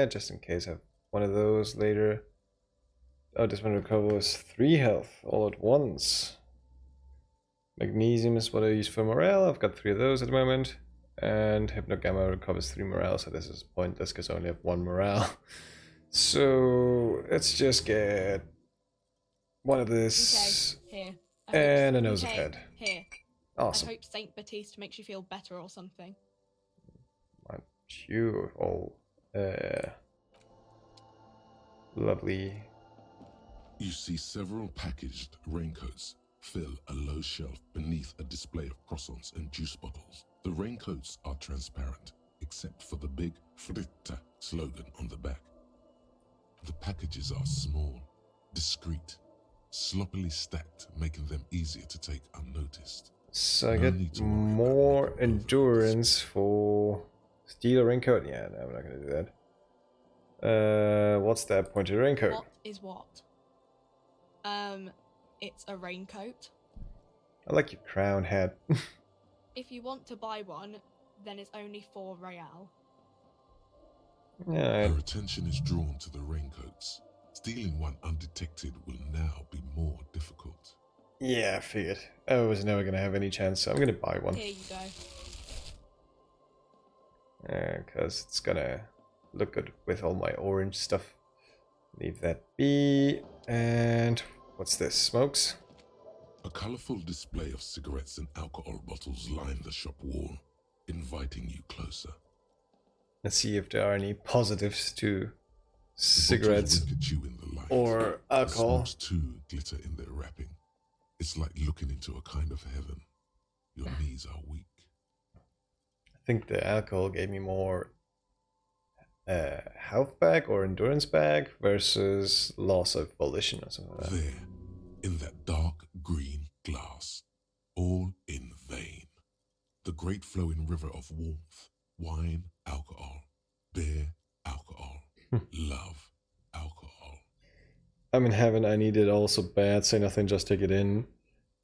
just in case I have one of those later. Oh, this one recovers 3 health all at once. Magnesium is what I use for morale. I've got 3 of those at the moment. And Hypnogamma recovers 3 morale, so this is pointless because I only have 1 morale. So let's just get one of this. Okay, here. And a Nosafed. Here. Awesome. I hope Saint Baptiste makes you feel better or something. Aren't you all lovely? You see several packaged raincoats fill a low shelf beneath a display of croissants and juice bottles. The raincoats are transparent, except for the big Fritta slogan on the back. The packages are small, discreet, sloppily stacked, making them easier to take unnoticed. So I get more endurance for steel raincoat. Yeah, no, I'm not gonna do that. What's that pointed raincoat? What is what? It's a raincoat. I like your crown hat. If you want to buy one, then it's only 4 real. Yeah. Her attention is drawn to the raincoats. Stealing one undetected will now be more difficult. Yeah, I figured. I was never gonna have any chance, so I'm gonna buy one. Here you go. Because it's gonna look good with all my orange stuff. Leave that be. And what's this? Smokes? A colorful display of cigarettes and alcohol bottles line the shop wall, inviting you closer. Let's see if there are any positives to The cigarettes bottles wink at you in the light. or alcohol. The smokes too glitter in their wrapping. It's like looking into a kind of heaven. Your knees are weak. I think the alcohol gave me more health back or endurance back versus loss of volition or something like that. There, in that dark green glass, all in vain. The great flowing river of warmth, wine, alcohol, beer, alcohol, love, alcohol. I'm in heaven, I need it all so bad, say nothing, just take it in.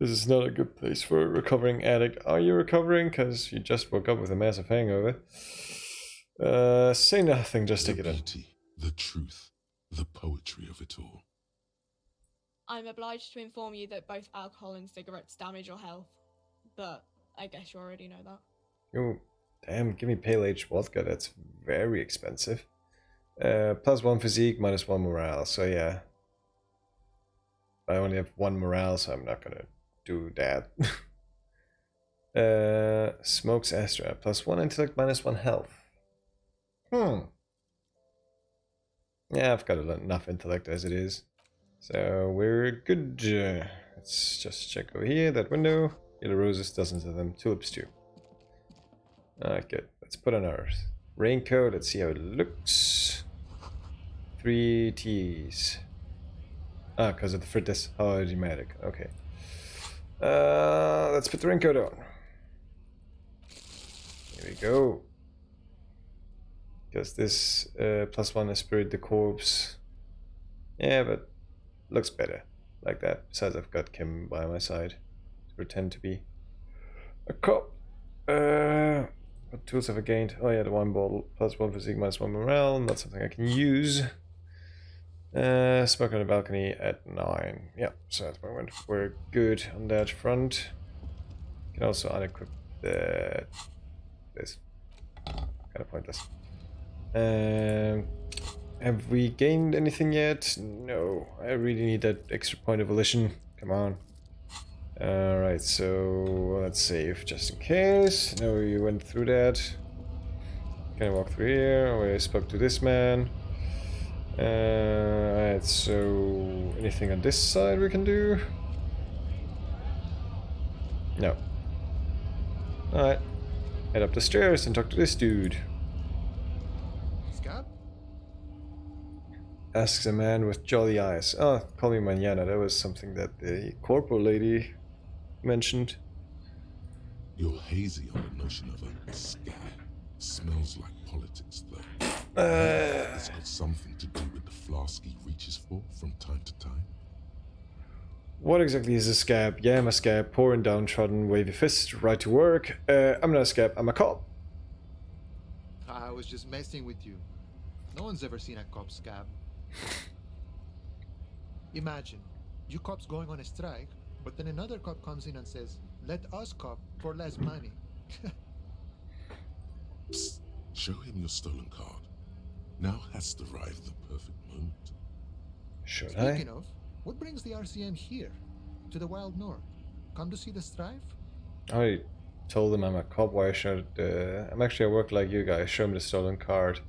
This is not a good place for a recovering addict. Are you recovering? Because you just woke up with a massive hangover. Say nothing, just take it in. The truth, the poetry of it all. I'm obliged to inform you that both alcohol and cigarettes damage your health, but I guess you already know that. Oh, damn, give me pale age vodka, that's very expensive. +1 physique, -1 morale, so yeah. I only have 1 morale, so I'm not gonna do that. Smokes Astra, +1 intellect, -1 health. Yeah, I've got enough intellect as it is. So we're good. Let's just check over here, that window. Yellow roses, dozens of them. Tulips too. Alright, good. Let's put on our raincoat. Let's see how it looks. 3 T's. Ah, because of the fritters. Oh, automatic. Okay. Let's put the raincoat on. Here we go. Because this +1 is spirit the corpse. Yeah, but looks better like that. Besides, I've got Kim by my side to pretend to be a cop. What tools have I gained? Oh yeah, the wine bottle. +1 physique, -1 morale. Not something I can use. Smoke on the balcony at 9. Yeah, so that's where we're good on that front. Can also unequip this. Kind of pointless. Have we gained anything yet? No. I really need that extra point of volition. Come on. Alright, so let's save just in case. No, you went through that. Can I walk through here? Oh, I spoke to this man. Alright, so anything on this side we can do? No. Alright. Head up the stairs and talk to this dude. Scab? Asks a man with jolly eyes. Oh, call me mañana. That was something that the corporal lady mentioned. You're hazy on the notion of a scab. Smells like politics, though. It's got something to do with the flask he reaches for from time to time. What exactly is a scab? Yeah, I'm a scab. Poor and downtrodden, wavy fist, right to work. I'm not a scab, I'm a cop. I was just messing with you. No one's ever seen a cop scab. Imagine, you cops going on a strike, but then another cop comes in and says, let us cop for less money. Psst, show him your stolen card. Now has arrived the perfect moment. Should Speaking of, what brings the RCM here? To the Wild North? Come to see the strife? I told them I'm a cop. Why should I'm actually at work like you guys. Show me the stolen card.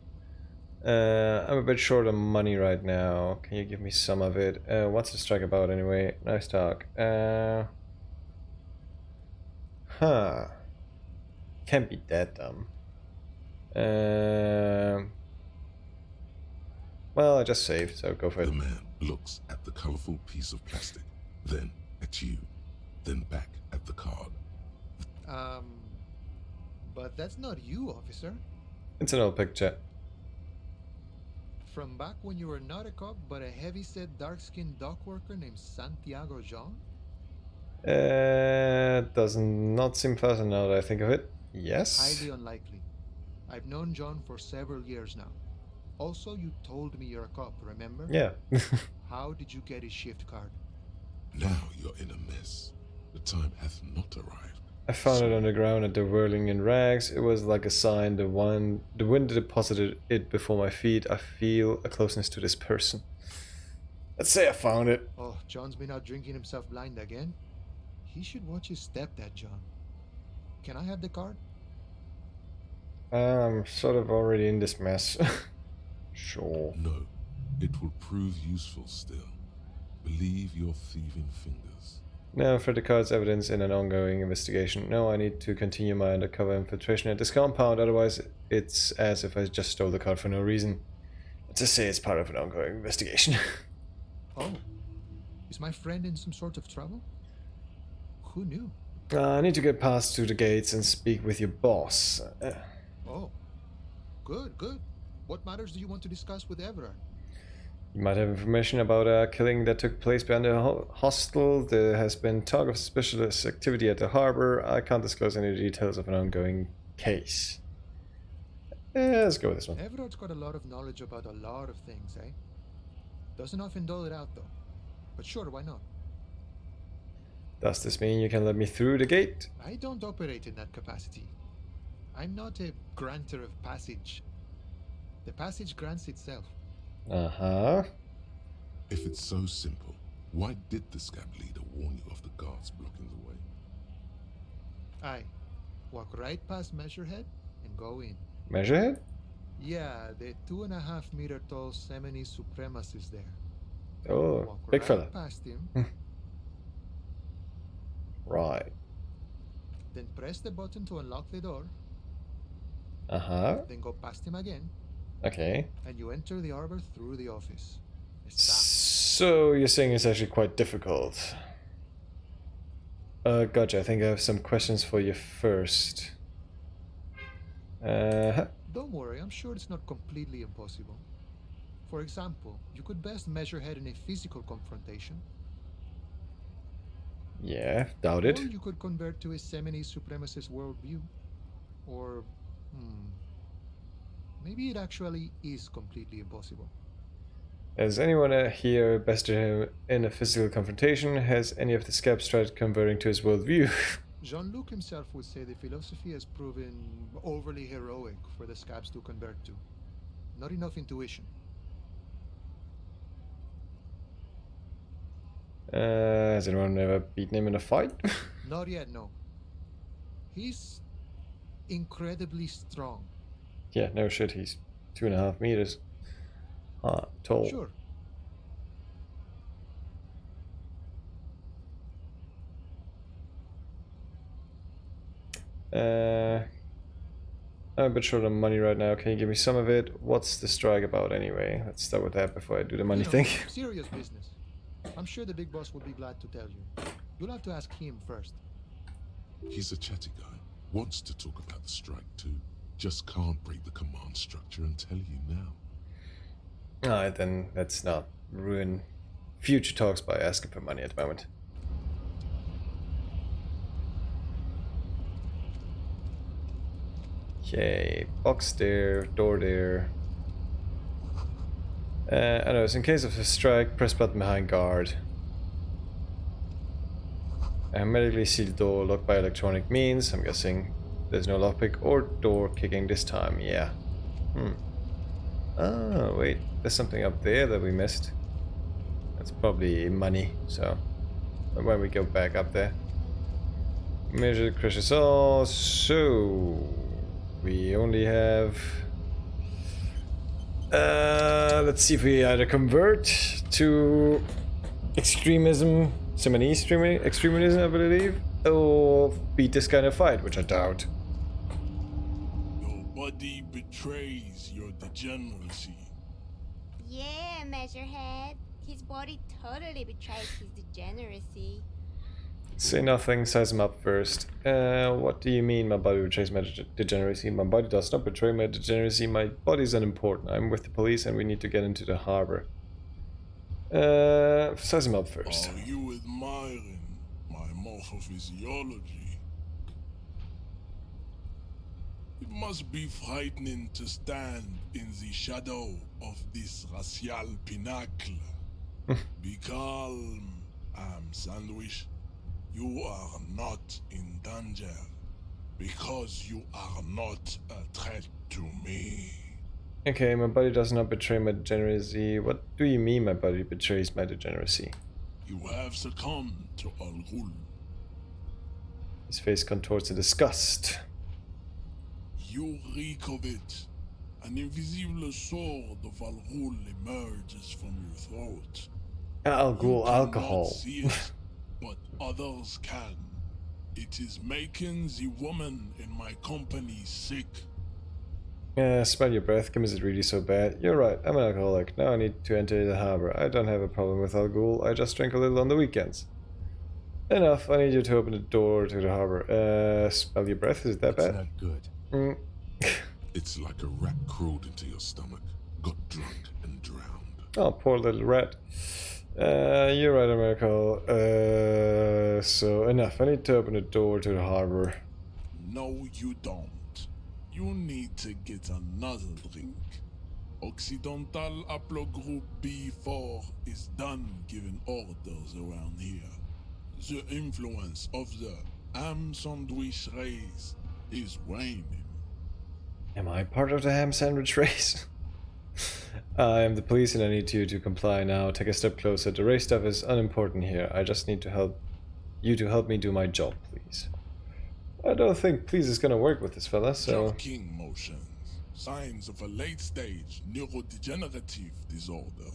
I'm a bit short on money right now. Can you give me some of it? What's the strike about anyway? Nice talk. Can't be that dumb. Well, I just saved, so go for it. The man looks at the colorful piece of plastic, then at you, then back at the card. But that's not you, officer. It's an old picture. From back when you were not a cop, but a heavy-set, dark-skinned dock worker named Santiago Jean? Does not seem pleasant now that I think of it. Yes? Highly unlikely. I've known John for several years now. Also, you told me you're a cop, remember? Yeah. How did you get his shift card? Now you're in a mess. The time hath not arrived. I found it on the ground at the whirling in rags. It was like a sign. The wind deposited it before my feet. I feel a closeness to this person. Let's say I found it. Oh, John's been out drinking himself blind again? He should watch his step, that John. Can I have the card? I'm sort of already in this mess. Sure. No, it will prove useful still. Believe your thieving fingers. No, for the card's evidence in an ongoing investigation. No, I need to continue my undercover infiltration at this compound, otherwise it's as if I just stole the card for no reason. Let's just say it's part of an ongoing investigation. Oh, is my friend in some sort of trouble? Who knew? I need to get past to the gates and speak with your boss. Oh, good, good. What matters do you want to discuss with Everard? You might have information about a killing that took place behind the hostel. There has been talk of suspicious activity at the harbor. I can't disclose any details of an ongoing case. Let's go with this one. Everard's got a lot of knowledge about a lot of things, eh? Doesn't often dole it out, though. But sure, why not? Does this mean you can let me through the gate? I don't operate in that capacity. I'm not a granter of passage. The passage grants itself. Uh-huh. If it's so simple, why did the scab leader warn you of the guards blocking the way? Aye. Walk right past Measurehead and go in. Measurehead? Yeah, the 2.5 meter tall Semini Supremus is there. Oh, Walk big right fella. past him, Right. then press the button to unlock the door, Uh-huh. then go past him again, Okay. and you enter the arbor through the office. So you're saying it's actually quite difficult. Gotcha. I think I have some questions for you first. Don't worry, I'm sure it's not completely impossible. For example, you could best measure head in a physical confrontation. Yeah, doubt it. Or you could convert to a Seminese supremacist worldview. Or, maybe it actually is completely impossible. Has anyone here bested him in a physical confrontation? Has any of the scabs tried converting to his worldview? Jean-Luc himself would say the philosophy has proven overly heroic for the scabs to convert to. Not enough intuition. Has anyone ever beaten him in a fight? Not yet, no. He's incredibly strong. Yeah, no shit, he's 2.5 meters tall. Sure. I'm a bit short on money right now. Can you give me some of it? What's the strike about anyway? Let's start with that before I do the money thing. Serious business. I'm sure the big boss would be glad to tell you. You'll have to ask him first. He's a chatty guy. Wants to talk about the strike too. Just can't break the command structure and tell you now. Alright, then let's not ruin future talks by asking for money at the moment. Okay, box there, door there. Anyways, in case of a strike, press button behind guard. A hermetically sealed door locked by electronic means. I'm guessing there's no lockpick or door kicking this time, yeah. Oh, wait, there's something up there that we missed. That's probably money, so when we go back up there. Measure crushes all, so we only have... let's see if we either convert to extremism, Seminese extremism, I believe, or beat this kind of fight, which I doubt. Your body betrays your degeneracy. Yeah, Measurehead. His body totally betrays his degeneracy. Say nothing, size him up first. What do you mean my body betrays my degeneracy? My body does not betray my degeneracy. My body is unimportant. I'm with the police and we need to get into the harbor. Size him up first. Are you admiring my morphophysiology? It must be frightening to stand in the shadow of this racial pinnacle. Be calm, Sandwich. You are not in danger because you are not a threat to me. Okay, my body does not betray my degeneracy. What do you mean my body betrays my degeneracy? You have succumbed to Al Ghul. His face contorts in disgust. You reek of it. An invisible sword of Al Ghul emerges from your throat. Al Ghul alcohol. See it, but others can. It is making the woman in my company sick. Smell your breath. Kim, is it really so bad? You're right, I'm an alcoholic. Now I need to enter the harbor. I don't have a problem with Al Ghul. I just drink a little on the weekends. Enough. I need you to open the door to the harbor. Smell your breath. Is it that bad? Not good. It's like a rat crawled into your stomach, got drunk and drowned. Oh, poor little rat. You're right, America. So enough. I need to open the door to the harbor. No, you don't. You need to get another drink. Occidental Haplogroup B4 is done giving orders around here. The influence of the ham sandwich race is waning. Am I part of the ham sandwich race? I am the police and I need you to comply now. Take a step closer. The race stuff is unimportant here. I just need to help you to help me do my job, please. I don't think please is gonna work with this fella, so... Joking motions. Signs of a late-stage neurodegenerative disorder.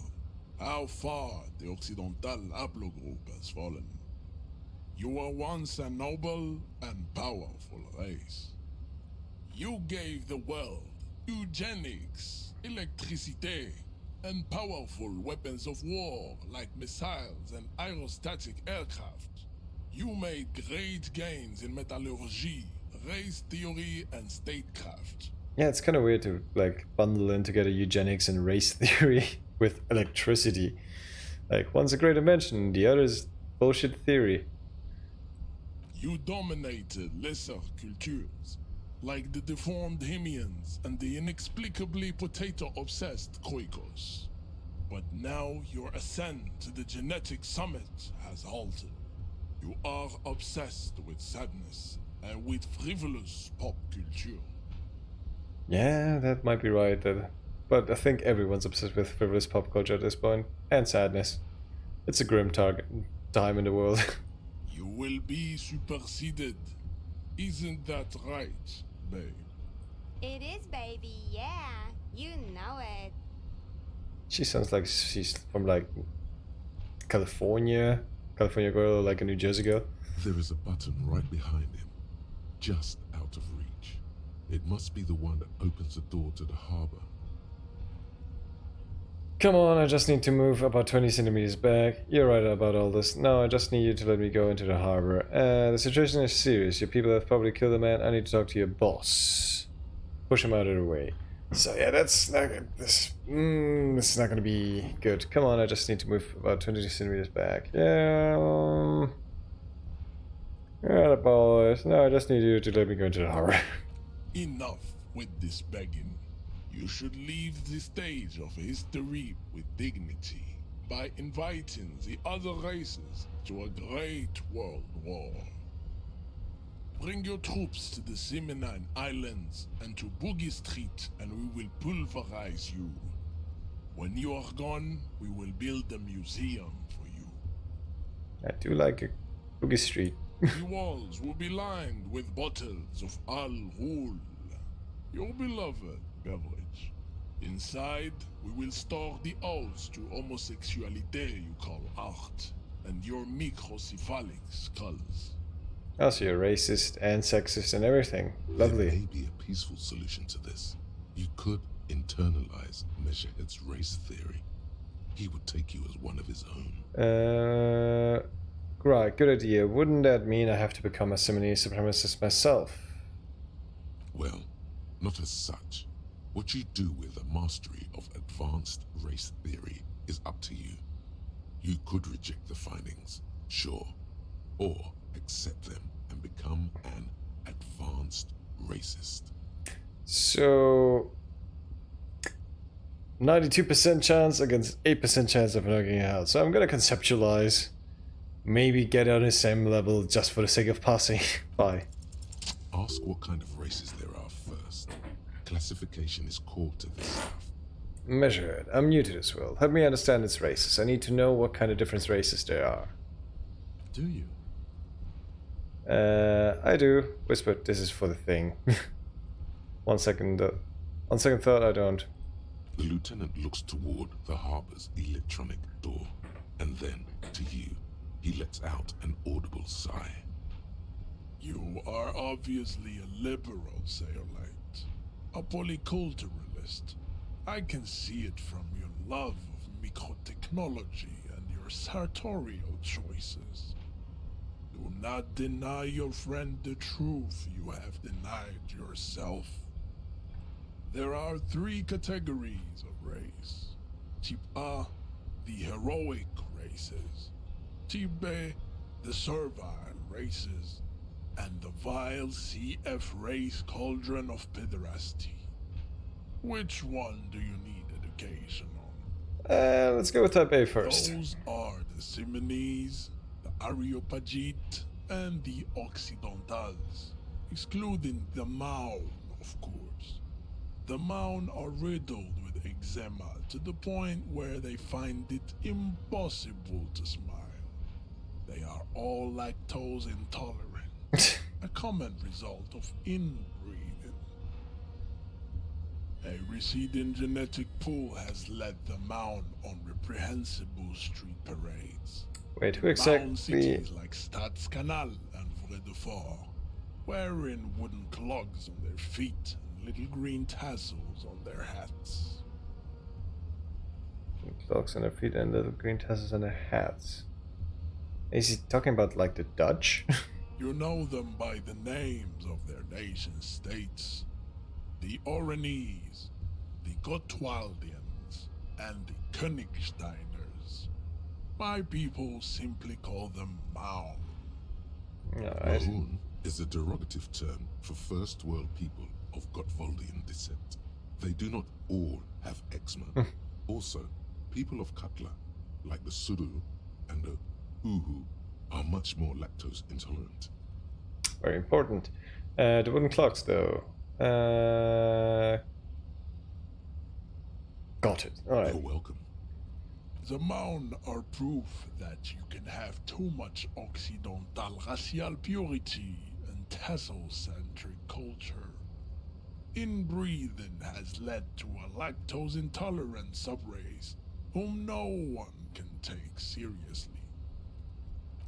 how far the Occidental haplogroup has fallen. You were once a noble and powerful race. You gave the world eugenics, electricity, and powerful weapons of war like missiles and aerostatic aircraft. You made great gains in metallurgy, race theory, and statecraft. Yeah, it's kind of weird to like bundle in together eugenics and race theory with electricity. Like, one's a great invention, the other's bullshit theory. You dominated lesser cultures, like the deformed Hemians and the inexplicably potato-obsessed Khoikos. But now your ascent to the genetic summit has halted. You are obsessed with sadness and with frivolous pop culture. Yeah, that might be right, but I think everyone's obsessed with frivolous pop culture at this point, and sadness. It's a grim time in the world. You will be superseded. Isn't that right, babe? It is, baby, yeah. You know it. She sounds like she's from like California girl, or like a New Jersey girl. There is a button right behind him, just out of reach. It must be the one that opens the door to the harbor. Come on, I just need to move about 20 centimeters back. You're right about all this. No, I just need you to let me go into the harbor. The situation is serious. Your people have probably killed a man. I need to talk to your boss. Push him out of the way. So yeah, that's not good. This is not gonna be good. Come on, I just need to move about 20 centimeters back. Yeah. Yeah, boys. No, I just need you to let me go into the harbor. Enough with this begging. You should leave the stage of history with dignity by inviting the other races to a great world war. Bring your troops to the Simonine Islands and to Boogie Street, and we will pulverize you. When you are gone, we will build a museum for you. I do like a Boogie Street. The walls will be lined with bottles of Al Ghul, your beloved beverage. Inside, we will store the odes to homosexuality you call art, and your microcephalic skulls. Oh, so you're racist and sexist and everything. Lovely. There may be a peaceful solution to this. You could internalize Meshahed's race theory. He would take you as one of his own. Right, good idea. Wouldn't that mean I have to become a Simony supremacist myself? Well, not as such. What you do with a mastery of advanced race theory is up to you. You could reject the findings, sure, or accept them and become an advanced racist. So 92% chance against 8% chance of knocking it out. So I'm gonna conceptualize. Maybe get on the same level just for the sake of passing. Bye. Ask what kind of races there are first. Classification is core to this stuff. Measure it. I'm new to this world. Help me understand its races. I need to know what kind of different races there are. Do you? I do. Whispered, this is for the thing. On second thought, I don't. The lieutenant looks toward the harbor's electronic door, and then to you. He lets out an audible sigh. You are obviously a liberal, Sayolite. A polyculturalist. I can see it from your love of microtechnology and your sartorial choices. Do not deny your friend the truth you have denied yourself. There are 3 categories of race. Type A, the heroic races. Type B, the servile races. And the vile CF race cauldron of pederasty. Which one do you need education on? Let's go with type A first. Those are the Simonese, the Areopagite, and the Occidentals, excluding the Maun, of course. The Maun are riddled with eczema to the point where they find it impossible to smile. They are all lactose intolerant, a common result of inbreeding. A receding genetic pool has led the Mound on reprehensible street parades. Wait, who Mound exactly? cities like Stadskanal and Vredefort, wearing wooden clogs on their feet and little green tassels on their hats. Clogs on their feet and little green tassels on their hats. Is he talking about like the Dutch? You know them by the names of their nation states. The Oranese, the Gotwaldians, and the Königsteiners. My people simply call them Maun. Alright. Maun is a derogative term for first world people of Gotwaldian descent. They do not all have eczema. Also, people of Katla, like the Suru and the Uhu, are much more lactose intolerant. Very important. The wooden clocks, though. Got it. Alright. You're welcome. The Maun are proof that you can have too much Occidental racial purity and tassel-centric culture. Inbreeding has led to a lactose-intolerant subrace whom no one can take seriously.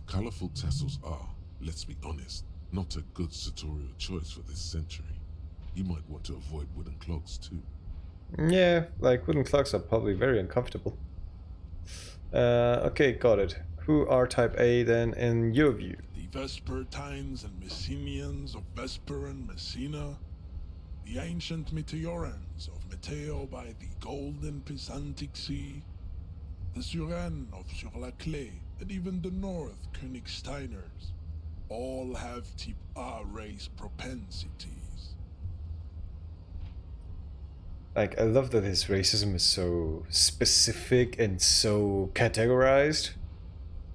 Colorful tassels are, let's be honest, not a good sartorial choice for this century. You might want to avoid wooden clogs too. Yeah, like wooden clocks are probably very uncomfortable. Okay, got it. Who are type A then in your view? The Vespertines and Messenians of Vesper and Messina, the ancient Meteorans of Meteo by the golden Pisantic Sea, the Suren of Sur-la-Clé, and even the North Königsteiners, all have type A race propensities. Like, I love that his racism is so specific and so categorized.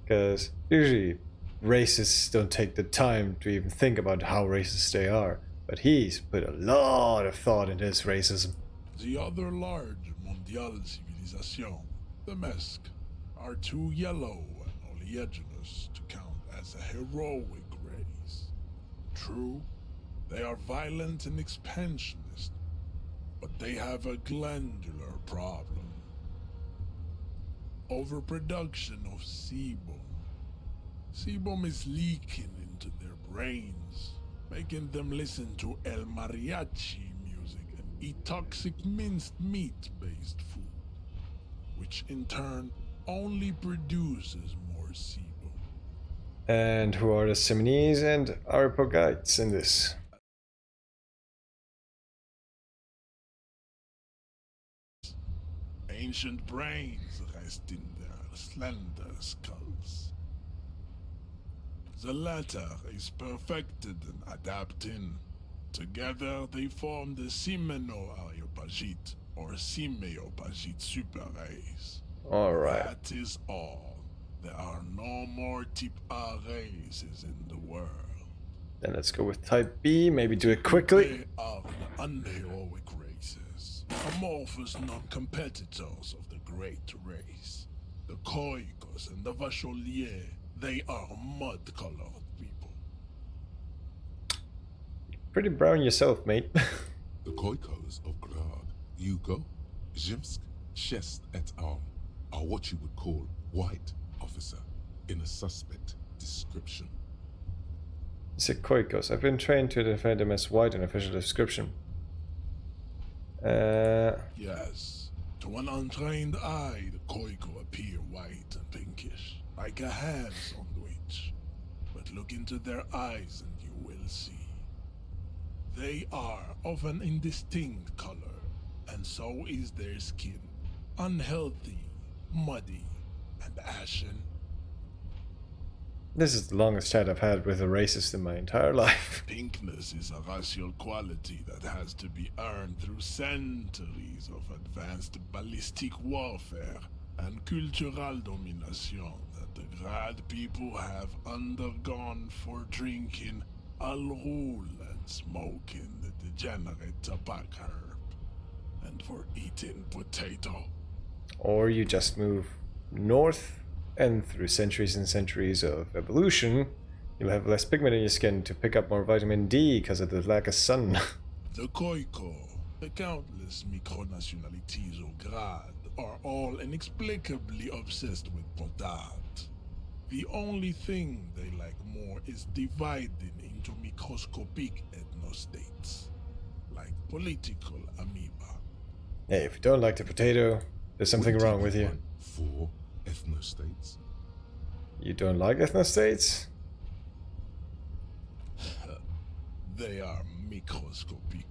Because usually racists don't take the time to even think about how racist they are. But he's put a lot of thought into his racism. The other large mondial civilization, the Mesk, are too yellow and oleaginous to count as a heroic race. True, they are violent and expansionist, but they have a glandular problem. Overproduction of sebum. Sebum is leaking into their brains, making them listen to El Mariachi music and eat toxic minced meat-based food, which in turn only produces more sebum. And who are the Seminese and Areopagites in this? Ancient brains rest in their slender skulls. The latter is perfected and adapting. Together they form the Simeno-Areopagite or Simeopagite super race. Alright. That is all. There are no more type A races in the world. Then let's go with type B, maybe do it quickly. They are the unheroic races, amorphous non-competitors of the great race. The Khoikos and the Vacholier, they are mud-colored people. Pretty brown yourself, mate. The Khoikos of Grad, Yugo, Zhimsk, Shest et al. Are what you would call white, officer, in a suspect description. It's a Khoikos. I've been trained to defend them as white in official description. Yes. To an untrained eye, the Khoiko appear white and pinkish, like a ham sandwich. But look into their eyes and you will see. They are of an indistinct color, and so is their skin. Unhealthy, muddy, and ashen. This is the longest chat I've had with a racist in my entire life. Pinkness is a racial quality that has to be earned through centuries of advanced ballistic warfare and cultural domination that the Grad people have undergone for drinking Al Rul and smoking the degenerate tobacco herb, and for eating potato. Or you just move north, and through centuries and centuries of evolution, you'll have less pigment in your skin to pick up more vitamin D because of the lack of sun. The Khoiko, The countless micronationalities au grade are all inexplicably obsessed with potard. The only thing they like more is dividing into microscopic ethnostates, like political amoeba. Hey, if you don't like the potato, there's something Wouldn't wrong it with be you. one for ethnostates? You don't like ethnostates? They are microscopic.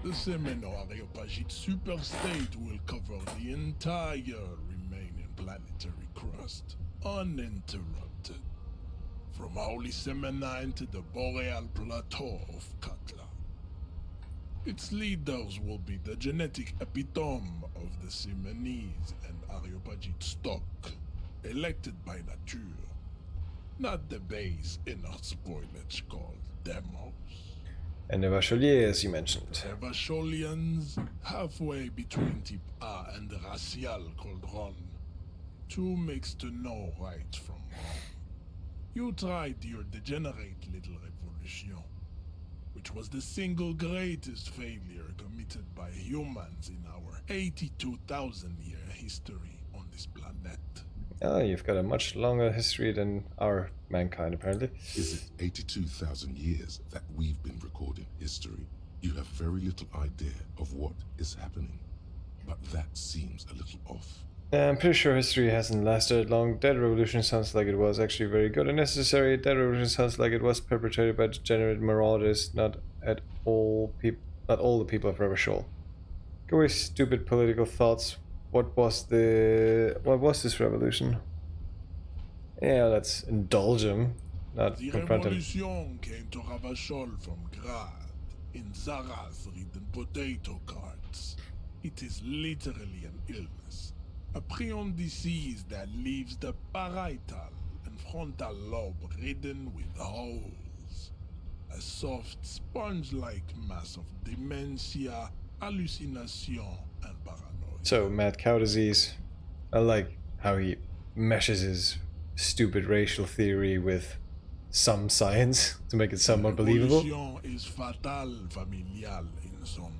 The Semeno-Areopagite superstate will cover the entire remaining planetary crust, uninterrupted. From Holy Semenine to the Boreal Plateau of Katla. Its leaders will be the genetic epitome of the Semenese and Areopagite stock, elected by nature, not the base inner spoilage called demos. And the Vacholiers you mentioned. The Vacholians, halfway between Type A and the Racial Cauldron. Two mixed to know right from wrong. You tried your degenerate little revolution, which was the single greatest failure committed by humans in our 82,000-year history on this planet. Oh, you've got a much longer history than our mankind, apparently. Is it 82,000 years that we've been recording history? You have very little idea of what is happening, but that seems a little off. I'm pretty sure history hasn't lasted long. Dead Revolution sounds like it was actually very good and necessary. Dead Revolution sounds like it was perpetrated by degenerate marauders, not all the people of Revachol. Go away, stupid political thoughts. What was this revolution? Yeah, let's indulge him, not The confront him. revolution came to Ravachol from Grad, in Zarath ridden potato carts. It is literally an illness. A prion disease that leaves the parietal and frontal lobe ridden with holes. A soft, sponge-like mass of dementia, hallucination, and paranoia. So, mad cow disease. I like how he meshes his stupid racial theory with some science to make it sound more believable. Revolution is fatal familial insomnia.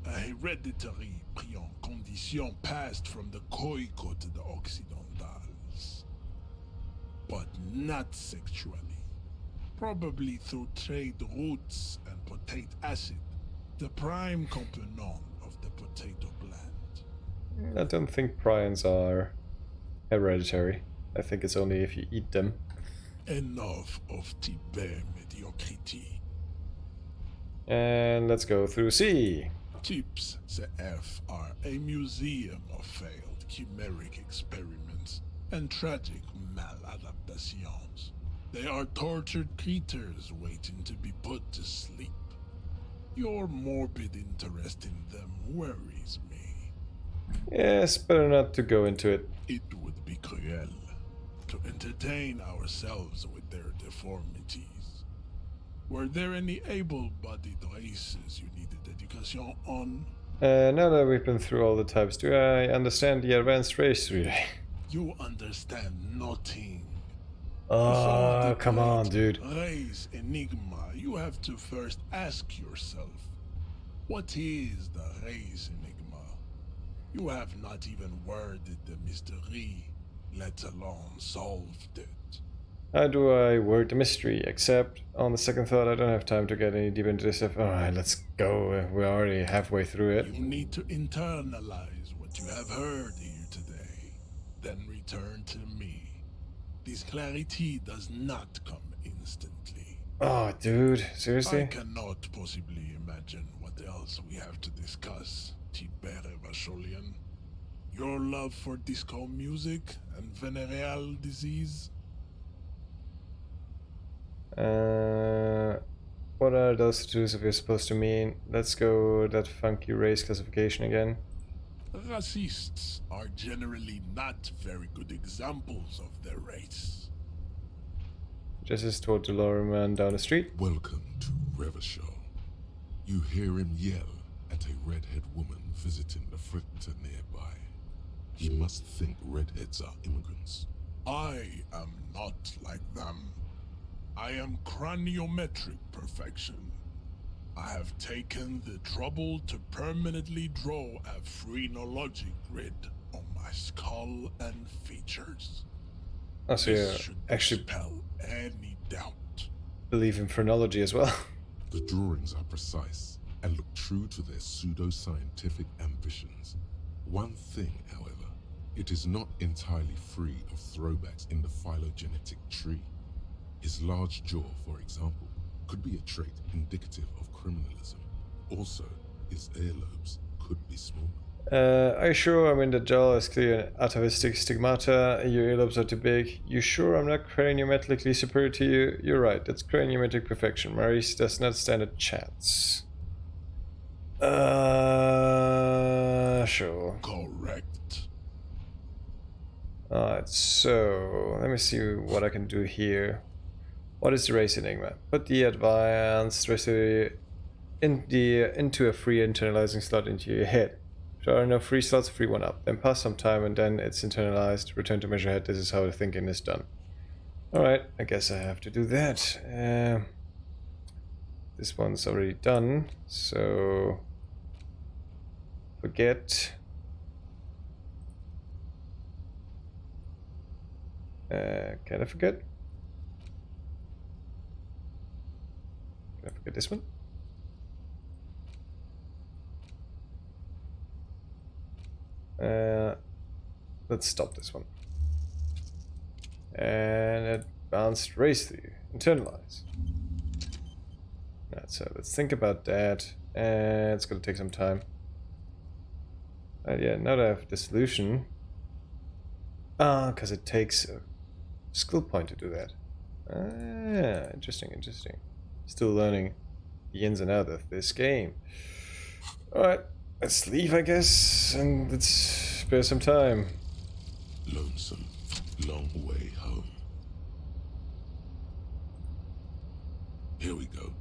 A hereditary prion condition passed from the Khoico to the Occidentals. But not sexually. Probably through trade roots and potate acid, the prime component of the potato plant. I don't think prions are hereditary. I think it's only if you eat them. Enough of Tibet mediocrity. And let's go through C. Tips CF are a museum of failed chimeric experiments and tragic maladaptations. They are tortured creatures waiting to be put to sleep. Your morbid interest in them worries me. Yes, better not to go into it. It would be cruel to entertain ourselves with their deformities. Were there any able-bodied races you needed education on? Now that we've been through all the types, do I understand the advanced race relay? You understand nothing. Oh, come on, dude. Race enigma, you have to first ask yourself, what is the race enigma? You have not even worded the mystery, let alone solved it. How do I word the mystery? Except, on the second thought, I don't have time to get any deeper into this stuff. Alright, let's go. We're already halfway through it. You need to internalize what you have heard here today, then return to me. This clarity does not come instantly. Oh, dude, seriously? I cannot possibly imagine what else we have to discuss, JhonnyBAverage. Your love for disco music and venereal disease? What are those tattoos if you're supposed to mean? Let's go that funky race classification again. Racists are generally not very good examples of their race. Just toward the lower man down the street. Welcome to Revachol. You hear him yell at a redhead woman visiting the fritter nearby. He must think redheads are immigrants. I am not like them. I am craniometric perfection. I have taken the trouble to permanently draw a phrenologic grid on my skull and features. Oh, so This you should actually dispel any doubt. believe in phrenology as well. The drawings are precise and look true to their pseudo-scientific ambitions. One thing, however, it is not entirely free of throwbacks in the phylogenetic tree. His large jaw, for example, could be a trait indicative of criminalism. Also, his earlobes could be smaller. Are you sure? I mean, the jaw is clear atavistic stigmata, your earlobes are too big. You sure I'm not craniometrically superior to you? You're right, that's craniometric perfection. Maurice does not stand a chance. Sure. Correct. Alright, so let me see what I can do here. What is the race enigma? Put the advanced recipe into a free internalizing slot into your head. If there are no free slots, free one up. Then pass some time and then it's internalized. Return to measure head. This is how the thinking is done. Alright, I guess I have to do that. This one's already done, so forget. Can I forget? Can I forget this one? Let's stop this one. And advanced race theory. Internalize. So let's think about that. And it's gonna take some time. Yeah, now that I have the solution. Because it takes a skill point to do that. Interesting, interesting. Still learning the ins and outs of this game. Alright, let's leave, I guess, and let's spare some time. Lonesome, long way home. Here we go.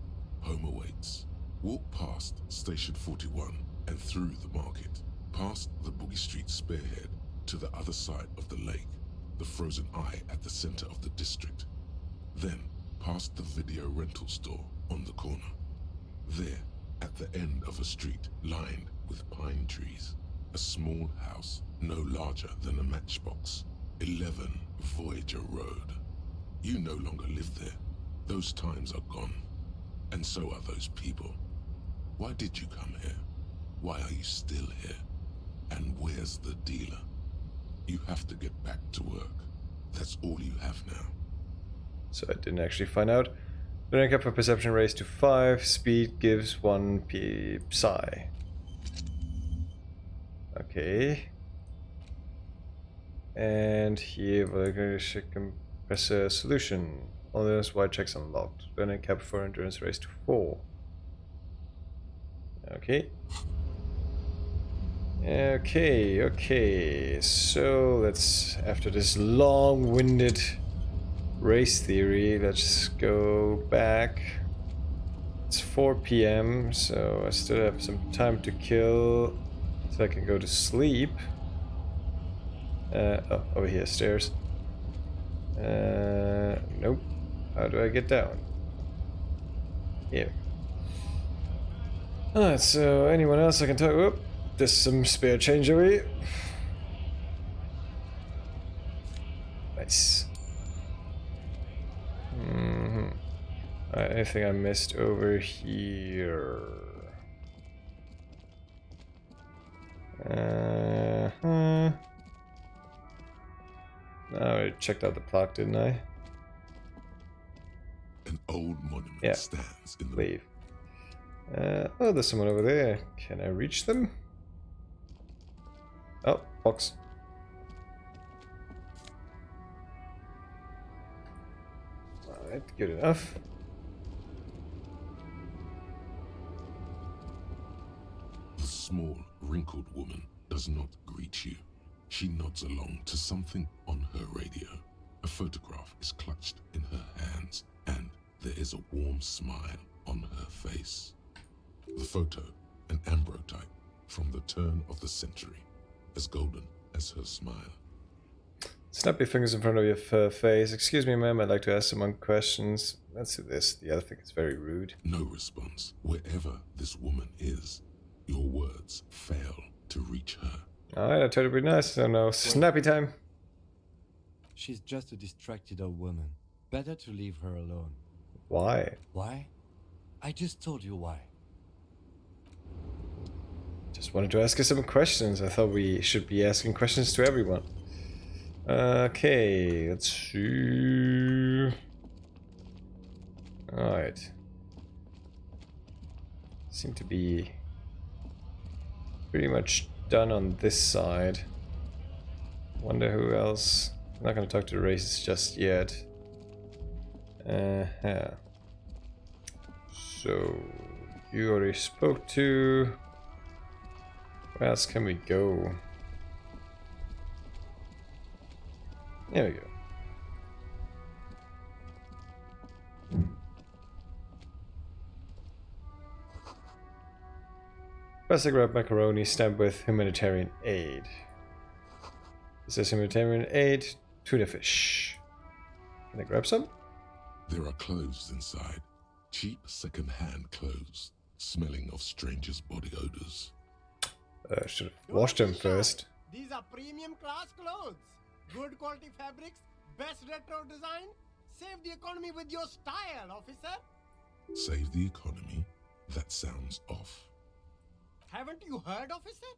Home awaits. Walk past Station 41 and through the market, past the Boogie Street spearhead to the other side of the lake, the frozen eye at the center of the district. Then past the video rental store on the corner. There, at the end of a street lined with pine trees, a small house no larger than a matchbox. 11 Voyager Road. You no longer live there. Those times are gone. And so are those people. Why did you come here? Why are you still here? And where's the dealer? You have to get back to work. That's all you have now. So I didn't actually find out. The rank up for perception raised to 5. Speed gives 1 psi. Okay. And here we're going to compressor solution. All those white checks unlocked. Learning cap for endurance raised to 4. Okay. Okay. So let's, after this long-winded race theory, let's go back. It's 4 p.m. so I still have some time to kill, so I can go to sleep. Oh, over here, stairs. Nope. How do I get down? Here. Alright, so anyone else I can talk? Whoop, there's some spare change over here. Nice. Alright, anything I missed over here? I already checked out the clock, didn't I? An old monument stands in the... Leave. Oh, there's someone over there. Can I reach them? Oh, box. Alright, good enough. The small, wrinkled woman does not greet you. She nods along to something on her radio. A photograph is clutched in her hands, and there is a warm smile on her face. The photo, an ambrotype from the turn of the century, as golden as her smile. Snap your fingers in front of your face. Excuse me, ma'am, I'd like to ask someone questions. Let's do this. The other thing is very rude. No response. Wherever this woman is, your words fail to reach her. Alright, I tried to be nice. So no, snappy time. She's just a distracted old woman. Better to leave her alone. Why? Why? I just told you why. Just wanted to ask you some questions. I thought we should be asking questions to everyone. Okay, let's see. Alright. Seem to be pretty much done on this side. Wonder who else. I'm not gonna talk to the races just yet. So you already spoke to. Where else can we go? There we go. Press a grab macaroni stamped with humanitarian aid. It says humanitarian aid, tuna fish. Can I grab some? There are clothes inside. Cheap second-hand clothes, smelling of strangers' body odors. Should have washed them first. These are premium class clothes. Good quality fabrics, best retro design. Save the economy with your style, officer. Save the economy? That sounds off. Haven't you heard, officer?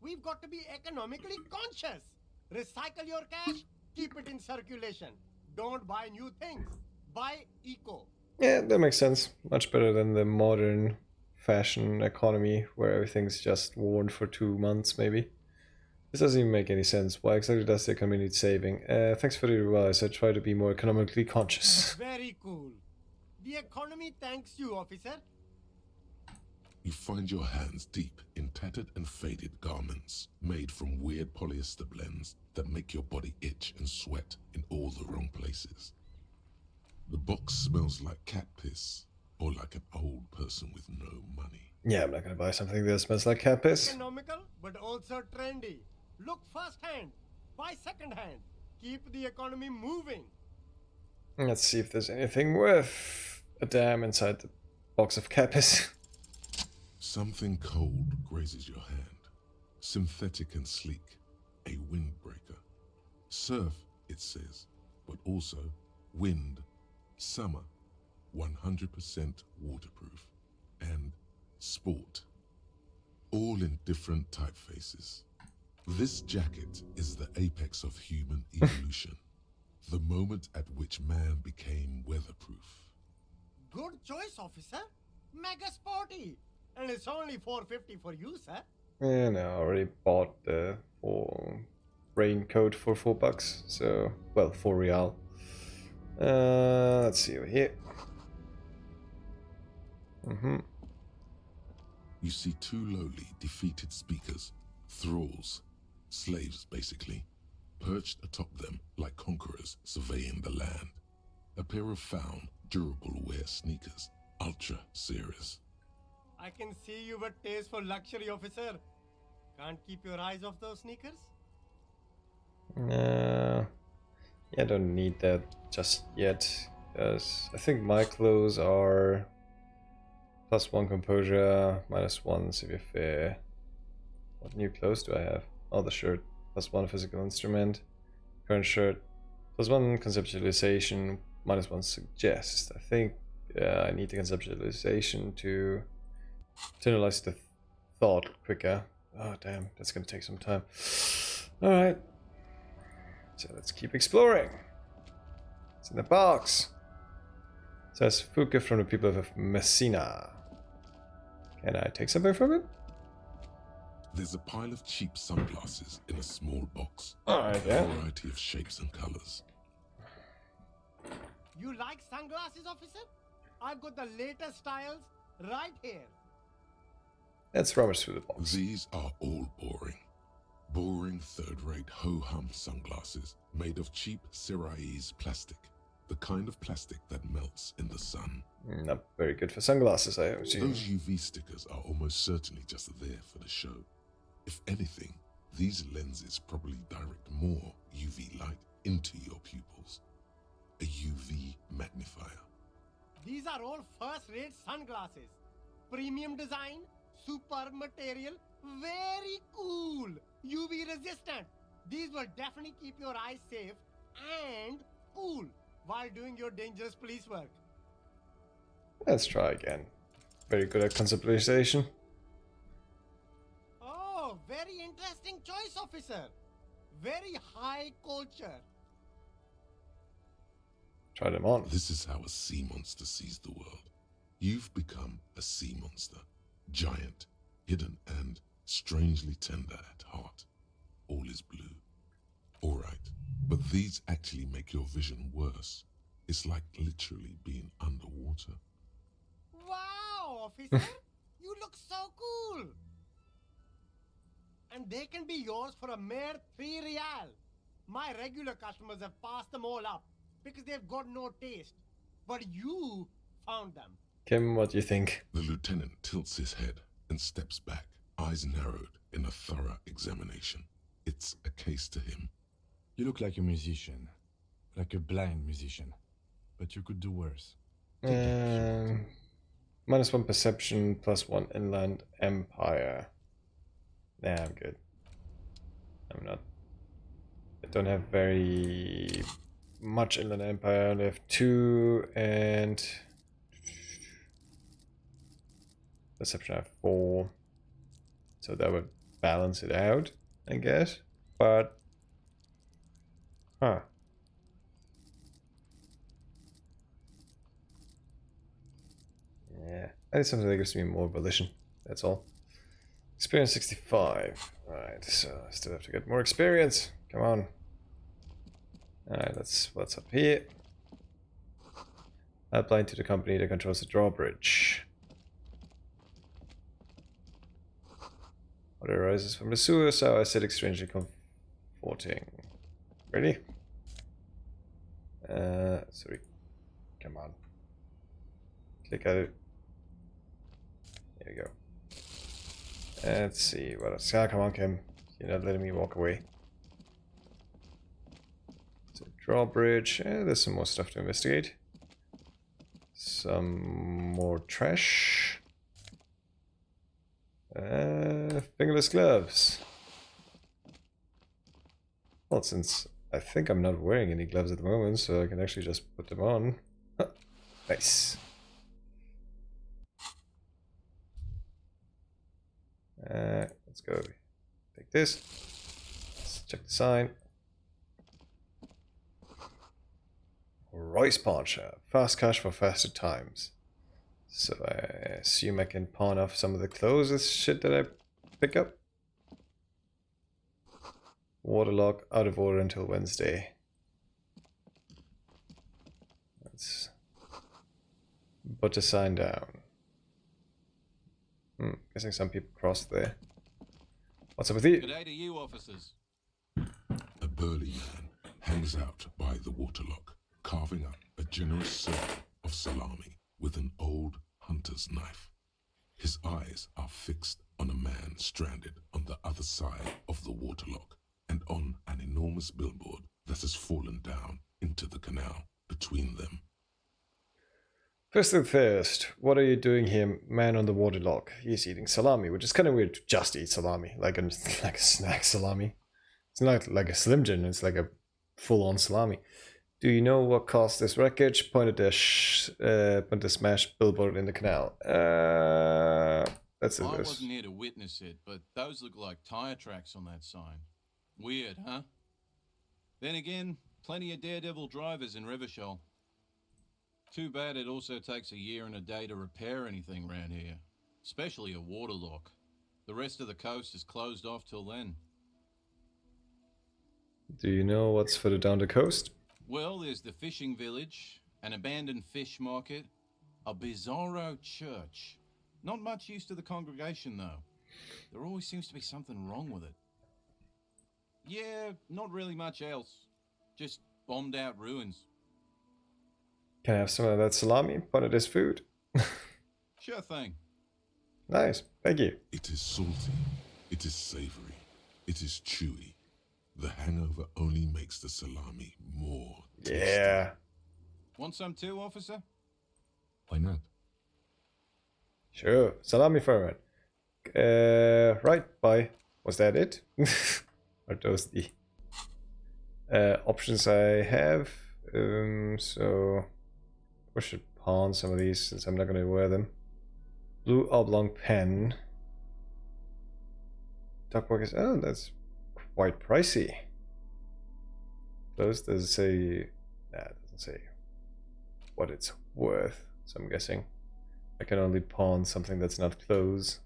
We've got to be economically conscious. Recycle your cash, keep it in circulation. Don't buy new things. Buy eco. Yeah, that makes sense. Much better than the modern fashion economy where everything's just worn for 2 months, maybe. This doesn't even make any sense. Why exactly does the economy need saving? Thanks for the advice. I try to be more economically conscious. Very cool. The economy thanks you, officer. You find your hands deep in tattered and faded garments made from weird polyester blends that make your body itch and sweat in all the wrong places. The box smells like cat piss or like an old person with no money. Yeah, I'm not gonna buy something that smells like cat piss. Economical, but also trendy. Look first hand, buy second hand. Keep the economy moving. Let's see if there's anything worth a damn inside the box of cat piss. Something cold grazes your hand. Synthetic and sleek. A windbreaker. Surf, it says, but also wind, summer, 100% waterproof, and sport. All in different typefaces. This jacket is the apex of human evolution. The moment at which man became weatherproof. Good choice, officer. Mega sporty. And it's only $4.50 for you, sir. Yeah, no, I already bought the raincoat for $4, so, well, 4 real. Let's see over here. You see 2 lowly, defeated speakers, thralls, slaves basically, perched atop them like conquerors surveying the land. A pair of found, durable wear sneakers, ultra serious. I can see you've a taste for luxury, officer. Can't keep your eyes off those sneakers? No. Yeah, I don't need that just yet. Because I think my clothes are +1 composure, -1 severe fear. What new clothes do I have? Oh, the shirt. +1 physical instrument. Current shirt. +1 conceptualization, -1 suggest. I think I need the conceptualization to internalize the thought quicker. Oh damn, that's gonna take some time. Alright. So let's keep exploring. It's in the box. It says food gift from the people of Messina. Can I take something from it? There's a pile of cheap sunglasses in a small box. Alright, yeah. A variety of shapes and colors. You like sunglasses, officer? I've got the latest styles right here. Let's rummage through the box. These are all boring. Boring third-rate ho-hum sunglasses made of cheap Syrahese plastic. The kind of plastic that melts in the sun. Not very good for sunglasses, I assume. Those UV stickers are almost certainly just there for the show. If anything, these lenses probably direct more UV light into your pupils. A UV magnifier. These are all first-rate sunglasses. Premium design, superb material, very cool. UV resistant. These will definitely keep your eyes safe and cool while doing your dangerous police work. Let's try again. Very good at conceptualization. Oh, very interesting choice, officer. Very high culture. Try them on. This is how a sea monster sees the world. You've become a sea monster. Giant, hidden, and strangely tender at heart. All is blue. Alright, but these actually make your vision worse. It's like literally being underwater. Wow, officer. You look so cool. And they can be yours for a mere 3 real. My regular customers have passed them all up because they've got no taste. But you found them. Kim, what do you think? The lieutenant tilts his head and steps back, eyes narrowed in a thorough examination. It's a case to him. You look like a musician. Like a blind musician. But you could do worse. -1 perception, +1 inland empire. Nah, I'm good. I'm not. I don't have very much inland empire. I only have 2 and perception I have 4. So that would balance it out, I guess. But huh. Yeah, I need something that gives me more volition. That's all. Experience 65. Alright, so I still have to get more experience. Come on. Alright, that's what's up here. Applying to the company that controls the drawbridge. Water arises from the sewer, so acidic, strangely comforting. Ready? Sorry. Come on. Click at it. There we go. Let's see what else. Ah, come on, Kim. You're not letting me walk away. So, drawbridge. There's some more stuff to investigate. Some more trash. Fingerless gloves. Well, since I think I'm not wearing any gloves at the moment, so I can actually just put them on. Huh. Nice. Let's go. Take this. Let's check the sign. Royce Poncha. Fast cash for faster times. So I assume I can pawn off some of the clothes and shit that I pick up. Waterlock out of order until Wednesday. Let's put the sign down. Guessing some people crossed there. What's up with you? Good day to you, officers. A burly man hangs out by the waterlock, carving up a generous serve of salami with an old hunter's knife. His eyes are fixed on a man stranded on the other side of the waterlock and on an enormous billboard that has fallen down into the canal between them. First thing first, what are you doing here, man on the waterlock? He's eating salami, which is kind of weird to just eat salami, like a snack salami. It's not like a Slim Jim, it's like a full-on salami. Do you know what caused this wreckage? Point the smashed billboard in the canal. That's I wasn't here to witness it, but those look like tire tracks on that sign. Weird, huh? Then again, plenty of daredevil drivers in Rivershoal. Too bad it also takes a year and a day to repair anything around here, especially a waterlock. The rest of the coast is closed off till then. Do you know what's further down the coast? Well, there's the fishing village, an abandoned fish market, a bizarro church. Not much use to the congregation, though. There always seems to be something wrong with it. Yeah, not really much else. Just bombed out ruins. Can I have some of that salami? Part of this food? Sure thing. Nice, thank you. It is salty, it is savory, it is chewy. The hangover only makes the salami more tasty. Yeah. Want some too, officer? Why not? Sure. Salami for it. Right, bye. Was that it? Are those the options I have? So I should pawn some of these since I'm not going to wear them. Blue oblong pen. Duckwork is... Oh, that's quite pricey. Those does it say... Nah, it doesn't say what it's worth. So I'm guessing I can only pawn something that's not clothes.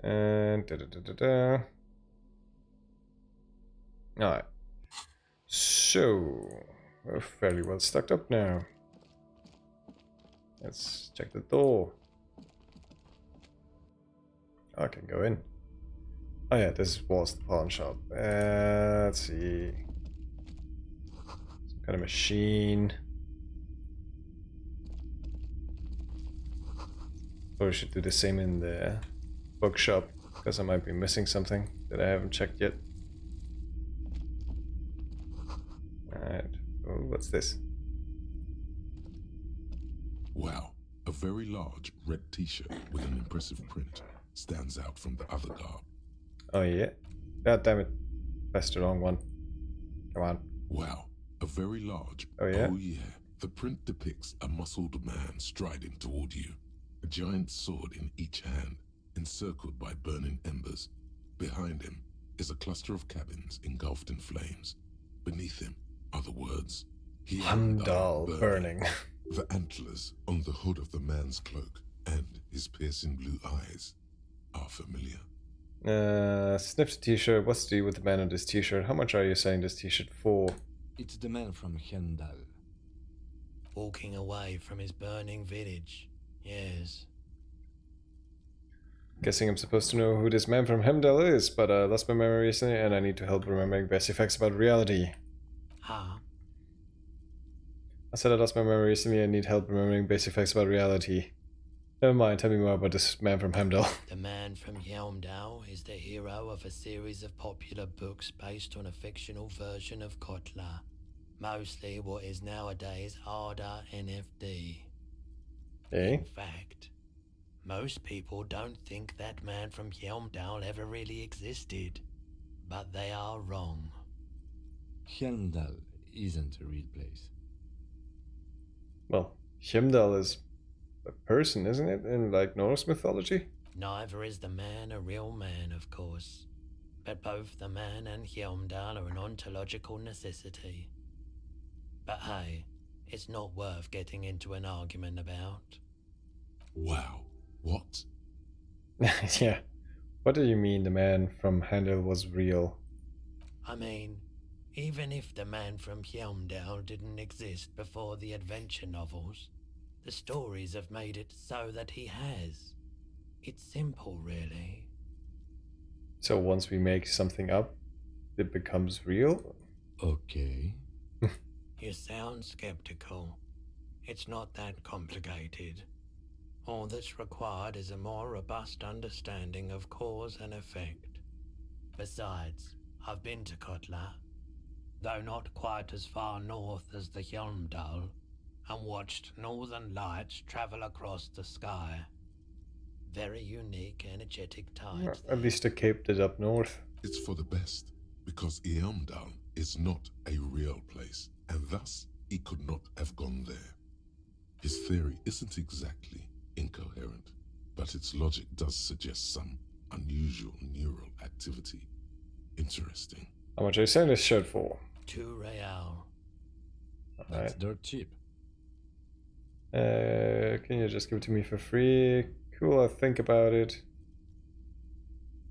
And Alright. So we're fairly well stocked up now. Let's check the door. I can go in. Oh yeah, this was the pawn shop. Let's see. Some kind of machine. Or we should do the same in the bookshop, because I might be missing something that I haven't checked yet. Alright. Oh, what's this? Wow, a very large red t-shirt with an impressive print stands out from the other garb. Oh yeah. God damn it. Pressed the wrong one. Come on. Wow, a very large... Oh yeah? Oh yeah. The print depicts a muscled man striding toward you. A giant sword in each hand, encircled by burning embers. Behind him is a cluster of cabins engulfed in flames. Beneath him are the words, Heimdall burning. The antlers on the hood of the man's cloak and his piercing blue eyes are familiar. Sniff the t-shirt. What's the deal with the man on this t-shirt? How much are you selling this t-shirt for? It's the man from Heimdall. Walking away from his burning village. Yes. Guessing I'm supposed to know who this man from Heimdall is, but I lost my memory recently and I need to help remembering basic facts about reality. Huh? I said I lost my memory recently and need help remembering basic facts about reality. Never mind, tell me more about this man from Heimdall. The man from Heimdall is the hero of a series of popular books based on a fictional version of Kotla. Mostly what is nowadays Arda NFD. Eh? In fact, most people don't think that man from Heimdall ever really existed. But they are wrong. Heimdall isn't a real place. Well, Heimdall is a person, isn't it? In like Norse mythology? Neither is the man a real man, of course. But both the man and Heimdall are an ontological necessity. But hey, it's not worth getting into an argument about. Wow, what? Yeah. What do you mean the man from Heimdall was real? I mean, even if the man from Heimdall didn't exist before the adventure novels, the stories have made it so that he has. It's simple, really. So once we make something up, it becomes real? Okay. You sound skeptical. It's not that complicated. All that's required is a more robust understanding of cause and effect. Besides, I've been to Kotla, though not quite as far north as the Heimdall, and watched northern lights travel across the sky. Very unique, energetic tides. At least the cape did up north. It's for the best, because Heimdall is not a real place, and thus he could not have gone there. His theory isn't exactly incoherent, but its logic does suggest some unusual neural activity. Interesting. How much are you selling this shirt for? 2 real. That's dirt cheap. Can you just give it to me for free? Cool, I'll think about it.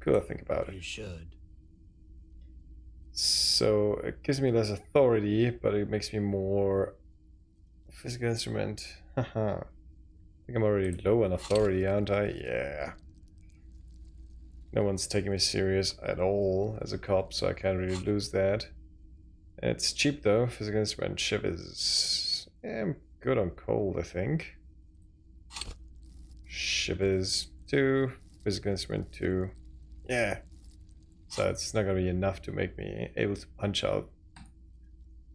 You should. So, it gives me less authority, but it makes me more physical instrument. Haha. I think I'm already low on authority, aren't I? Yeah. No one's taking me serious at all as a cop, so I can't really lose that. It's cheap though. Physical instrument ship is... Yeah, I'm good on cold, I think. Ship is 2. Physical instrument 2. Yeah. so it's not gonna be enough to make me able to punch out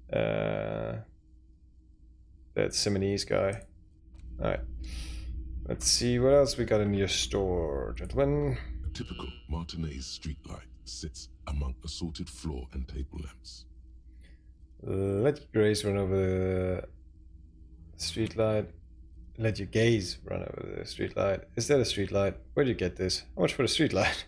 that Simonese guy. Alright. Let's see what else we got in your store, gentlemen. A typical Martinez streetlight sits among assorted floor and table lamps. Let your grace run over the streetlight. Let your gaze run over the streetlight. Is that a streetlight? Where'd you get this? How much for the streetlight?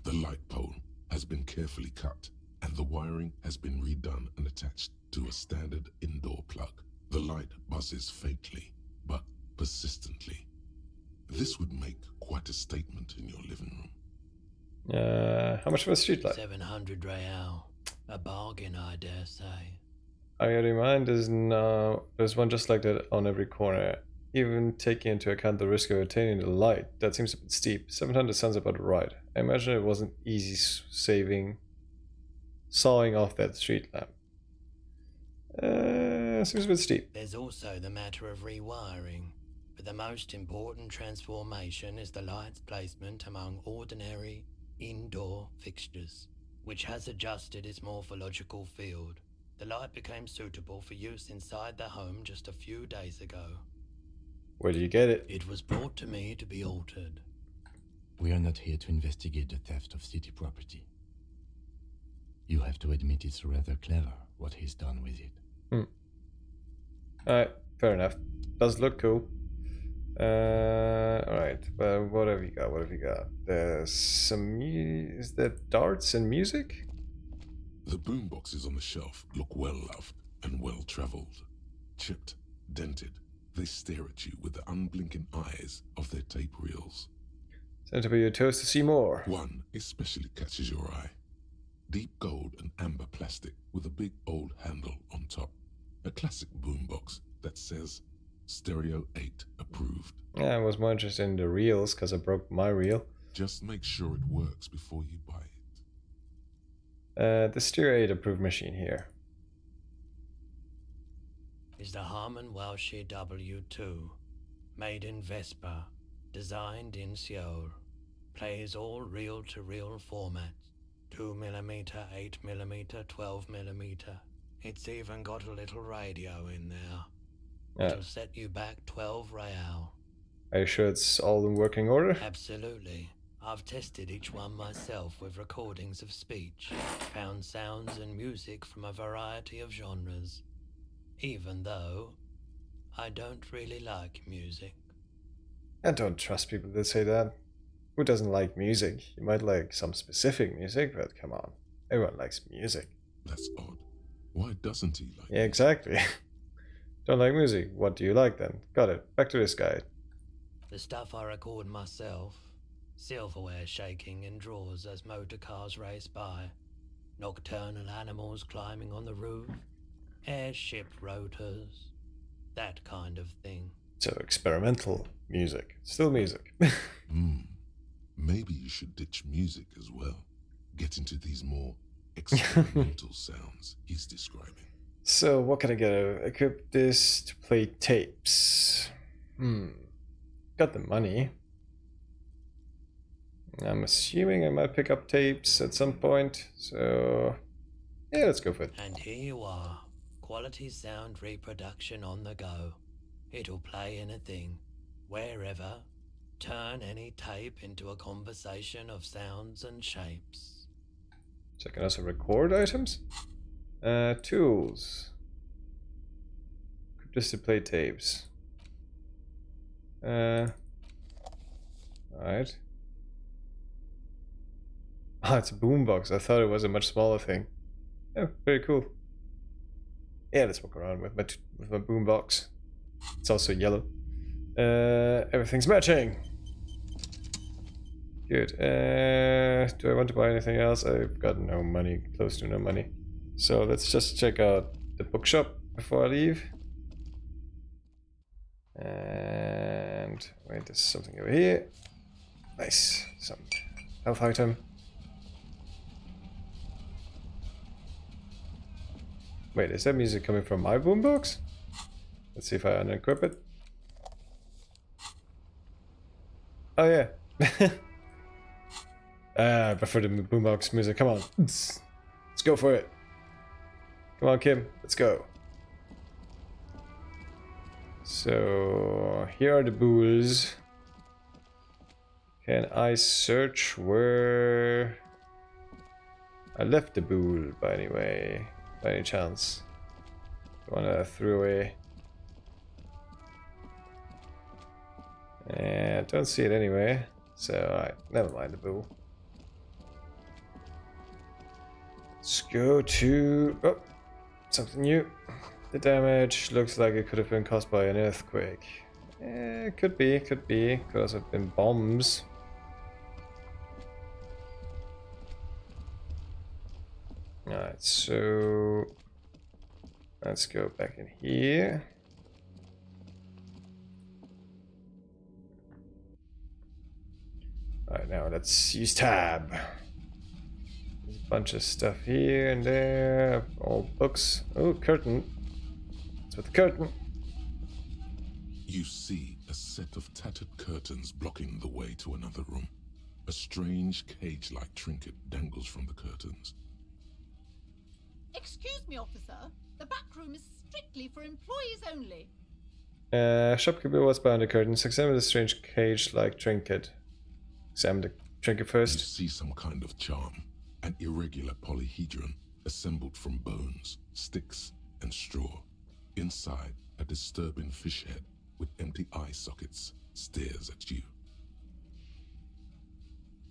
The light pole has been carefully cut, and the wiring has been redone and attached to a standard indoor plug. The light buzzes faintly, but persistently. This would make quite a statement in your living room. How much for a streetlight? 700 real. A bargain, I dare say. I got in mind, there's one just like that on every corner. Even taking into account the risk of attaining the light, that seems a bit steep. 700 sounds about right. I imagine it wasn't easy sawing off that street lamp. Seems a bit steep. There's also the matter of rewiring, but the most important transformation is the light's placement among ordinary indoor fixtures, which has adjusted its morphological field. The light became suitable for use inside the home just a few days ago. Where did you get it? It was brought to me to be altered. We are not here to investigate the theft of city property. You have to admit it's rather clever what he's done with it. Alright, fair enough. Does look cool. Alright, well, what have you got? What have you got? There's some is there darts and music? The boomboxes on the shelf look well loved and well traveled. Chipped, dented, they stare at you with the unblinking eyes of their tape reels. Sent to be your toast to see more. One especially catches your eye. Deep gold and amber plastic with a big old handle on top. A classic boombox that says Stereo 8 approved. Yeah, I was more interested in the reels because I broke my reel. Just make sure it works before you buy it. The Stereo 8 approved machine here. Is the Harman Welshie W2, made in Vespa, designed in Seoul, plays all reel-to-reel formats, 2mm, 8mm, 12mm. It's even got a little radio in there. It'll set you back 12 real. Are you sure it's all in working order? Absolutely. I've tested each one myself with recordings of speech, found sounds and music from a variety of genres. Even though I don't really like music. I don't trust people that say that. Who doesn't like music? You might like some specific music, but come on. Everyone likes music. That's odd. Why doesn't he like Yeah, exactly. Don't like music. What do you like then? Got it. Back to this guy. The stuff I record myself. Silverware shaking in drawers as motor cars race by. Nocturnal animals climbing on the roof. Airship rotors. That kind of thing. So experimental music. Still music. Maybe you should ditch music as well. Get into these more experimental sounds he's describing. So what can I get? Equip this to play tapes. Got the money. I'm assuming I might pick up tapes at some point. So yeah, let's go for it. And here you are. Quality sound reproduction on the go. It'll play anything, wherever. Turn any tape into a conversation of sounds and shapes. So I can also record items. Tools. Equip this to play tapes. Alright. Ah, it's a boombox. I thought it was a much smaller thing. Oh, very cool. Yeah, let's walk around with my boombox. It's also yellow. Everything's matching. Good. Do I want to buy anything else? I've got no money, close to no money. So let's just check out the bookshop before I leave. And wait, there's something over here. Nice. Some health item. Wait, is that music coming from my boombox? Let's see if I unequip it. Oh yeah. I prefer the boombox music. Come on. Let's go for it. Come on, Kim. Let's go. So, here are the bulls. Can I search where I left the bull by any chance? Wanna throw away? I don't see it anyway. So, alright, never mind the bull. Let's go to... oh, something new. The damage looks like it could have been caused by an earthquake. Could be. Could also have been bombs. Alright, so... let's go back in here. Alright, now let's use tab. There's a bunch of stuff here and there. All books. Oh, curtain. What's with the curtain? You see a set of tattered curtains blocking the way to another room. A strange cage-like trinket dangles from the curtains. Excuse me, officer. The back room is strictly for employees only. Shopkeeper was behind the curtains. Examine the strange cage-like trinket. Examine the trinket first. You see some kind of charm. An irregular polyhedron assembled from bones, sticks, and straw. Inside, a disturbing fish head with empty eye sockets stares at you.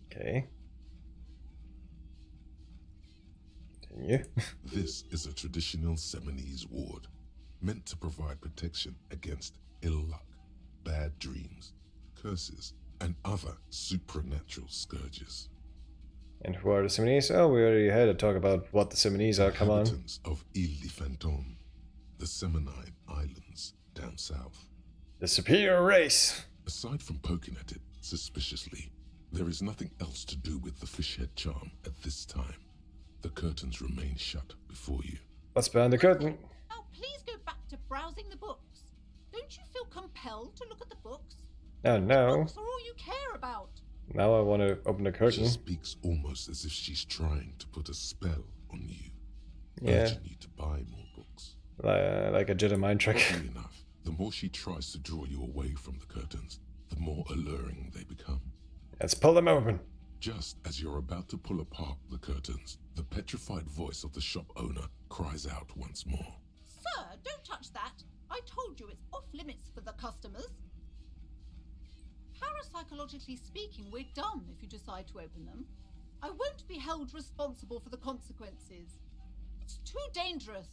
Okay. Continue. This is a traditional Seminese ward, meant to provide protection against ill luck, bad dreams, curses, and other supernatural scourges. And who are the Seminese? Oh, we already had a talk about what the Seminese are. Come on. Inhabitants of Ile de Fantôme, the Seminide Islands down south. The superior race. Aside from poking at it suspiciously, there is nothing else to do with the fishhead charm at this time. The curtains remain shut before you. What's behind the curtain? Now, please go back to browsing the books. Don't you feel compelled to look at the books? Oh no. Books are all you care about. Now I want to open the curtain. She speaks almost as if she's trying to put a spell on you, Yeah. urging you to buy more books. Like a Jedi mind trick. Oddly enough, the more she tries to draw you away from the curtains, the more alluring they become. Let's pull them open. Just as you're about to pull apart the curtains, the petrified voice of the shop owner cries out once more. Sir, don't touch that. I told you it's off limits for the customers. Parapsychologically speaking, we're done if you decide to open them. I won't be held responsible for the consequences. It's too dangerous.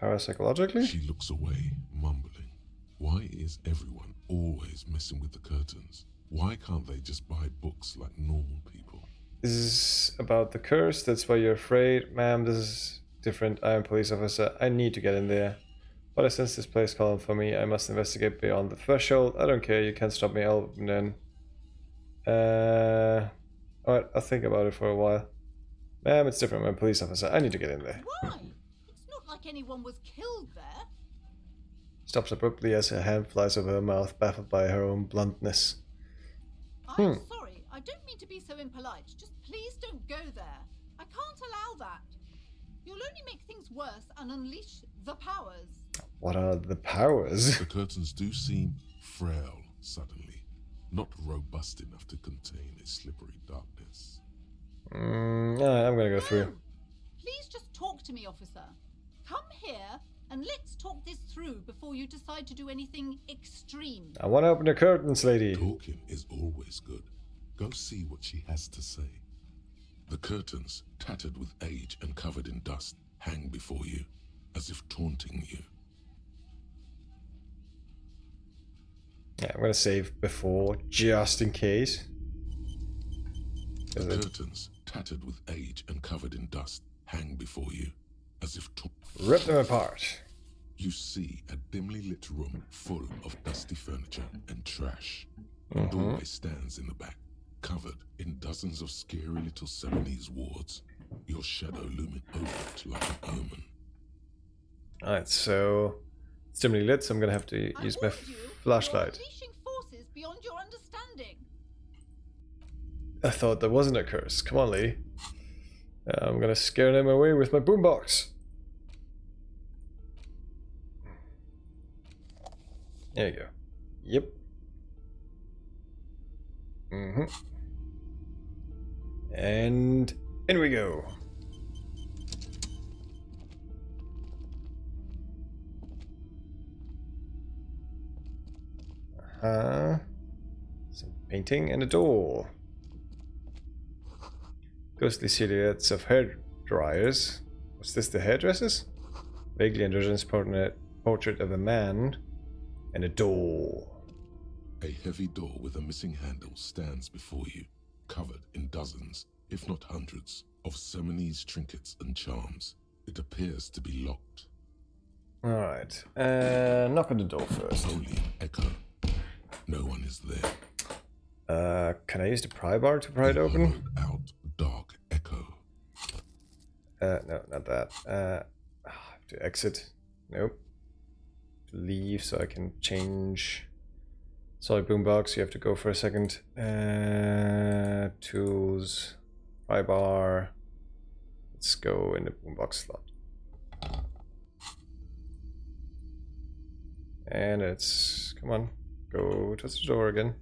Parapsychologically? She looks away, mumbling. Why is everyone always messing with the curtains? Why can't they just buy books like normal people? This is about the curse, that's why you're afraid. Ma'am, this is different. I am a police officer. I need to get in there. But I sense this place calling for me. I must investigate beyond the threshold. I don't care, you can't stop me. I'll open then. Alright, I'll think about it for a while. Ma'am, it's different. I'm a police officer. I need to get in there. Why? It's not like anyone was killed there. Stops abruptly as her hand flies over her mouth, baffled by her own bluntness. I'm sorry. I don't mean to be so impolite. Just please don't go there. I can't allow that. You'll only make things worse and unleash the powers. What are the powers? The curtains do seem frail suddenly, not robust enough to contain a slippery darkness. Alright, I'm gonna go through. Please just talk to me, officer. Come here and let's talk this through before you decide to do anything extreme. I want to open the curtains, lady. Talking is always good. Go see what she has to say. The curtains, tattered with age and covered in dust, hang before you, as if taunting you. Yeah, I'm gonna save before, just in case. The curtains, tattered with age and covered in dust, hang before you, as if rip them apart. You see a dimly lit room full of dusty furniture and trash. A doorway stands in the back, covered in dozens of scary little Seminese wards, your shadow looming over it like an omen. Alright, so it's dimly lit, so I'm gonna have to use my flashlight. Unleashing forces beyond your understanding. I thought there wasn't a curse. Come on, lady. I'm gonna scare them away with my boombox. There you go. Yep. And in we go. Some painting and a door. Ghostly silhouettes of hair dryers. Was this the hairdressers? Vaguely androgynous portrait of a man and a door. A heavy door with a missing handle stands before you, covered in dozens, if not hundreds, of Seminese trinkets and charms. It appears to be locked. Alright, knock on the door first. Only echo. No one is there. Can I use the pry bar to pry it open? Out dark echo. No, not that. I have to exit. Nope. Leave so I can change. Sorry, boombox, you have to go for a second. Tools, pry bar. Let's go in the boombox slot. And it's, come on, go to the door again.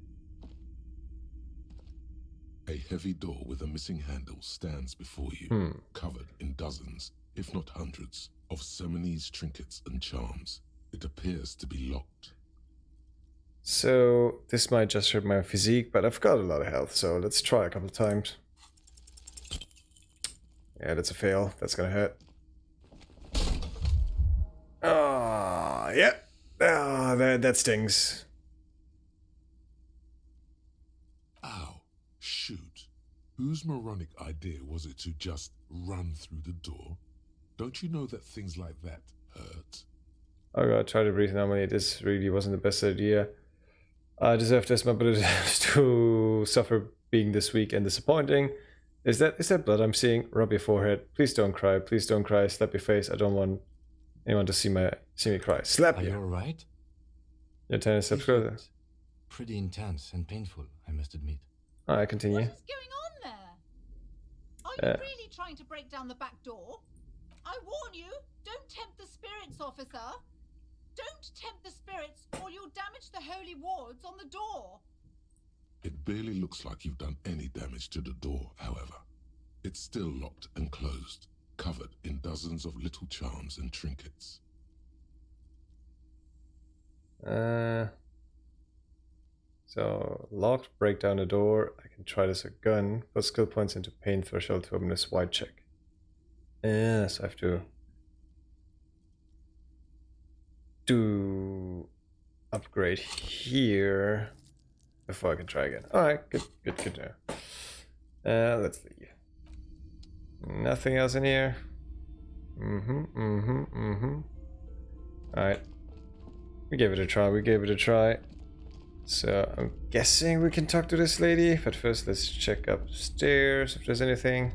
A heavy door with a missing handle stands before you, covered in dozens, if not hundreds, of Seminese trinkets and charms. It appears to be locked. So, this might just hurt my physique, but I've got a lot of health, so let's try a couple of times. Yeah, that's a fail. That's gonna hurt. Ah, yeah. Ah, that stings. Ow. Shoot. Whose moronic idea was it to just run through the door? Don't you know that things like that hurt? I gotta try to breathe normally. This really wasn't the best idea. I deserve this. My blood to suffer being this weak and disappointing. Is that blood I'm seeing? Rub your forehead. Please don't cry. Please don't cry. Slap your face. I don't want anyone to see me cry. Slap you. Are you alright? You're 10 steps closer. Pretty intense and painful, I must admit. Alright, continue. What is going on there? Are you really trying to break down the back door? I warn you, don't tempt the spirits, officer. Don't tempt the spirits, or you'll damage the holy wards on the door. It barely looks like you've done any damage to the door, however. It's still locked and closed, covered in dozens of little charms and trinkets. So, locked, break down the door. I can try this with a gun. Put skill points into pain threshold to open this white check. So I have to do upgrade here before I can try again. Alright, good to know. Let's leave. Nothing else in here. Alright. We gave it a try. So I'm guessing we can talk to this lady, but first let's check upstairs if there's anything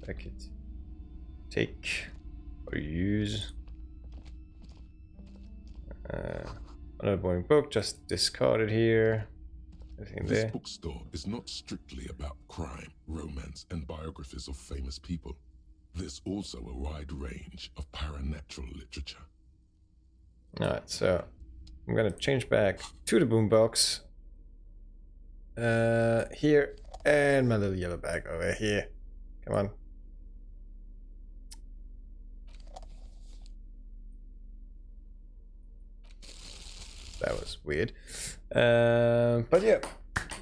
I could take or use. Another boring book, just discarded here. Anything This there? bookstore is not strictly about crime, romance, and biographies of famous people. There's also a wide range of paranatural literature. Alright, so I'm gonna change back to the boombox. Here, and my little yellow bag over here. Come on. That was weird. But yeah,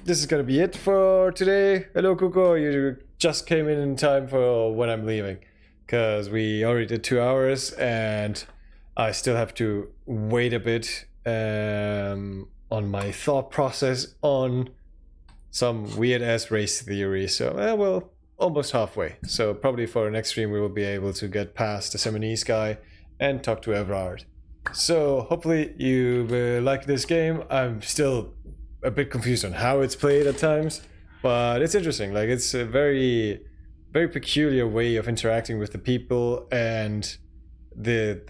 this is gonna be it for today. Hello, Kuko. You just came in time for when I'm leaving, because we already did 2 hours, and I still have to wait a bit on my thought process on some weird ass race theory. So, well, almost halfway. So probably for the next stream we will be able to get past the Seminese guy and talk to Everard. So hopefully you like this game. I'm still a bit confused on how it's played at times, but it's interesting. Like, it's a very, very peculiar way of interacting with the people, and the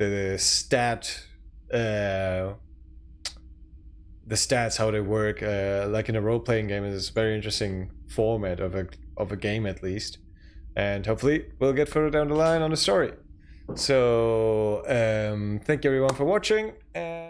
the stats, how they work, like in a role-playing game. Is a very interesting format of a game, at least. And hopefully we'll get further down the line on the story. So thank you everyone for watching. And